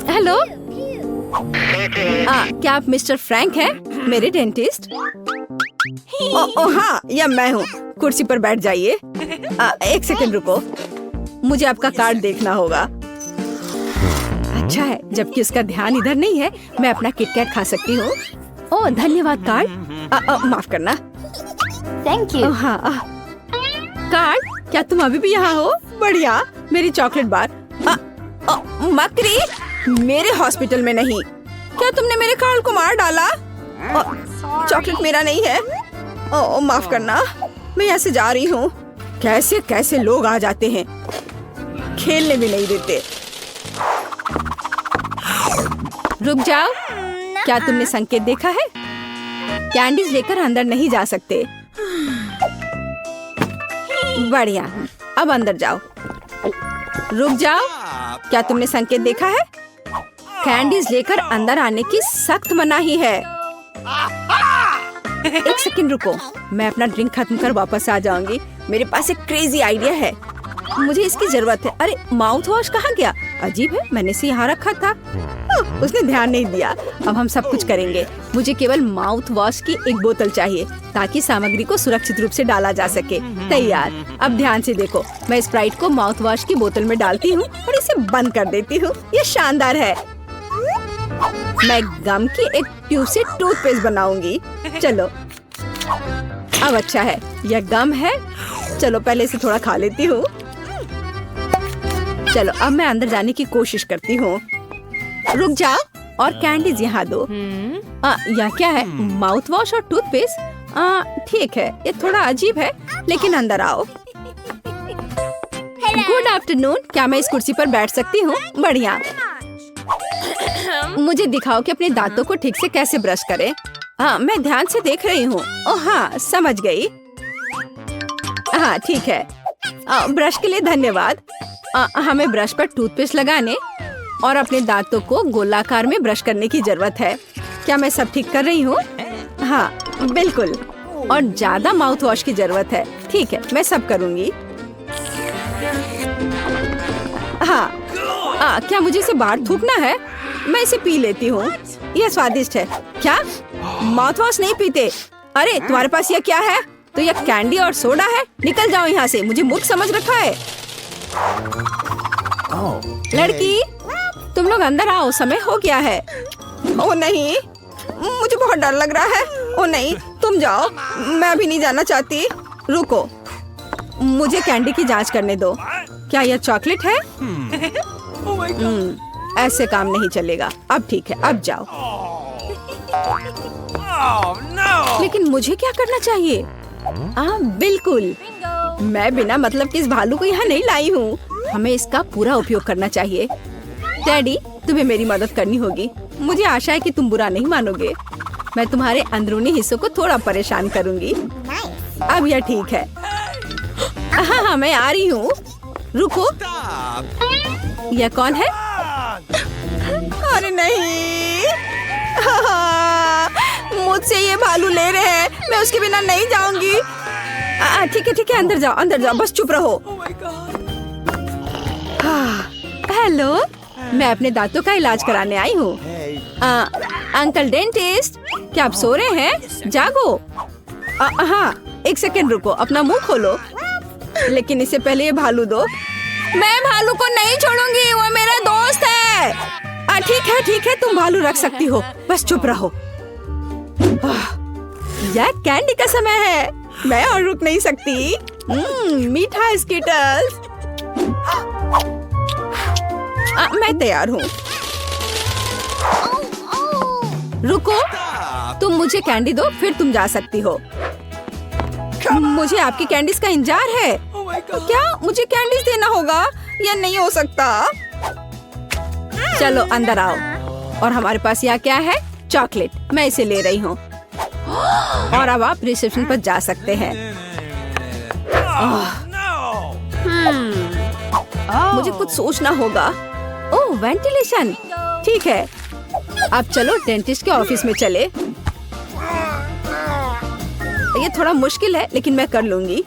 हेलो, क्या आप मिस्टर फ्रैंक हैं, मेरे डेंटिस्ट? ओह हाँ, यह मैं हूँ। कुर्सी पर बैठ जाइए। एक सेकंड रुको, मुझे आपका कार्ड देखना होगा। अच्छा है, जबकि उसका ध्यान इधर नहीं है, मैं अपना किटकैट खा सकती हूँ। ओह धन्यवाद कार्ड। माफ करना। Thank you. हाँ कार्ड, क्या तुम अभी भी यहाँ हो? बढ़िया, मेरी चॉकलेट बार। मकड़ी, मेरे हॉस्पिटल में नहीं। क्या तुमने मेरे कार्ड को मार डाला? चॉकलेट मेरा नहीं है। ओह माफ करना, मैं यहाँ से जा रही हूँ। कैसे कैसे लोग आ जाते हैं, खेलने भी नहीं देते। रुक जाओ, क्या तुमने संकेत देखा है? कैंडीज लेकर अंदर नहीं जा सकते। बढ़िया, अब अंदर जाओ। रुक जाओ, क्या तुमने संकेत देखा है? कैंडीज लेकर अंदर आने की सख्त मनाही है। एक सेकंड रुको, मैं अपना ड्रिंक खत्म कर वापस आ जाऊंगी। मेरे पास एक क्रेजी आइडिया है, मुझे इसकी जरूरत है। अरे माउथ वॉश कहाँ गया? अजीब है, मैंने इसे यहाँ रखा था। उसने ध्यान नहीं दिया। अब हम सब कुछ करेंगे। मुझे केवल माउथ वॉश की एक बोतल चाहिए ताकि सामग्री को सुरक्षित रूप से डाला जा सके। तैयार। अब ध्यान से देखो, मैं स्प्राइट को माउथ वॉश की बोतल में डालती हूँ और इसे बंद कर देती हूँ। ये शानदार है। मैं गम की एक ट्यूब से टूथपेस्ट बनाऊंगी। चलो, अब अच्छा है, यह गम है। चलो पहले इसे थोड़ा खा लेती हूँ। चलो अब मैं अंदर जाने की कोशिश करती हूँ। रुक जाओ और कैंडीज यहाँ दो। यह क्या है? माउथ वॉश और टूथपेस्ट। ठीक है, ये थोड़ा अजीब है, लेकिन अंदर आओ। Good afternoon. क्या मैं इस कुर्सी पर बैठ सकती हूँ? बढ़िया। मुझे दिखाओ कि अपने दांतों को ठीक से कैसे ब्रश करें। हाँ, मैं ध्यान से देख रही हूँ। ओह हाँ, समझ गई। हाँ ठीक है। ब्रश के लिए धन्यवाद। हमें ब्रश पर टूथपेस्ट लगाने और अपने दांतों को गोलाकार में ब्रश करने की जरूरत है। क्या मैं सब ठीक कर रही हूँ? हाँ बिल्कुल। और ज्यादा माउथ वॉश की जरूरत है। ठीक है, मैं सब करूँगी। हाँ, क्या मुझे इसे बाहर थूकना है? मैं इसे पी लेती हूँ। यह स्वादिष्ट है। क्या माउथ वॉश नहीं पीते? अरे तुम्हारे पास यह क्या है? तो यह कैंडी और सोडा है। निकल जाओ यहाँ से, मुझे मूर्ख समझ रखा है। लड़की, तुम लोग अंदर आओ, समय हो गया है। ओ नहीं, मुझे बहुत डर लग रहा है। ओ नहीं, तुम जाओ, मैं अभी नहीं जाना चाहती। रुको, मुझे कैंडी की जांच करने दो। क्या यह चॉकलेट है? ऐसे काम नहीं चलेगा। अब ठीक है, अब जाओ। लेकिन मुझे क्या करना चाहिए? बिल्कुल, मैं बिना मतलब के इस भालू को यहाँ नहीं लाई हूँ। हमें इसका पूरा उपयोग करना चाहिए। डैडी, तुम्हें मेरी मदद करनी होगी। मुझे आशा है कि तुम बुरा नहीं मानोगे। मैं तुम्हारे अंदरूनी हिस्सों को थोड़ा परेशान करूँगी। अब यह ठीक है। हाँ, मैं आ रही हूँ। रुको, यह कौन है? अरे नहीं, मुझसे ये भालू ले रहे हैं। मैं उसके बिना नहीं जाऊंगी। ठीक है, अंदर जाओ, बस चुप रहो। हेलो, मैं अपने दांतों का इलाज कराने आई हूँ। अंकल डेंटिस्ट, क्या आप सो रहे हैं? जागो। हाँ, एक सेकंड रुको, अपना मुंह खोलो। लेकिन इससे पहले ये भालू दो। मैं भालू को नहीं छोड़ूंगी, वो मेरा दोस्त है। ठीक है, तुम भालू रख सकती हो, बस चुप रहो। यह कैंडी का समय है, मैं और रुक नहीं सकती। मीठा स्कीटल्स। मैं तैयार हूँ। रुको, तुम मुझे कैंडी दो, फिर तुम जा सकती हो। मुझे आपकी कैंडीज का इंतजार है। क्या मुझे कैंडीज देना होगा? यह नहीं हो सकता। चलो अंदर आओ। और हमारे पास यहाँ क्या है? चॉकलेट। मैं इसे ले रही हूँ। और अब आप रिसेप्शन पर जा सकते हैं। मुझे कुछ सोचना होगा। ओह, वेंटिलेशन। ठीक है, अब चलो डेंटिस्ट के ऑफिस में चले। ये थोड़ा मुश्किल है, लेकिन मैं कर लूंगी।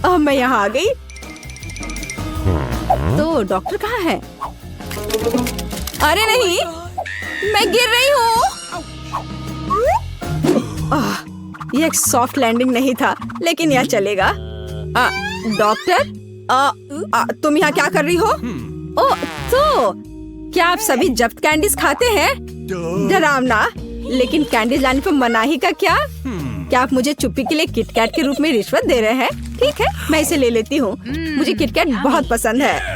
ओह, मैं यहाँ आ गई। तो डॉक्टर कहाँ है? अरे नहीं, मैं गिर रही हूँ। ये एक सॉफ्ट लैंडिंग नहीं था, लेकिन यह चलेगा। डॉक्टर, तुम यहाँ क्या कर रही हो? ओह, तो क्या आप सभी जब्त कैंडीज खाते हैं? डरावना। लेकिन कैंडीज लाने पर मनाही का क्या? क्या आप मुझे चुप्पी के लिए किटकैट के रूप में रिश्वत दे रहे हैं? ठीक है, मैं इसे ले लेती हूँ। मुझे किटकैट बहुत पसंद है।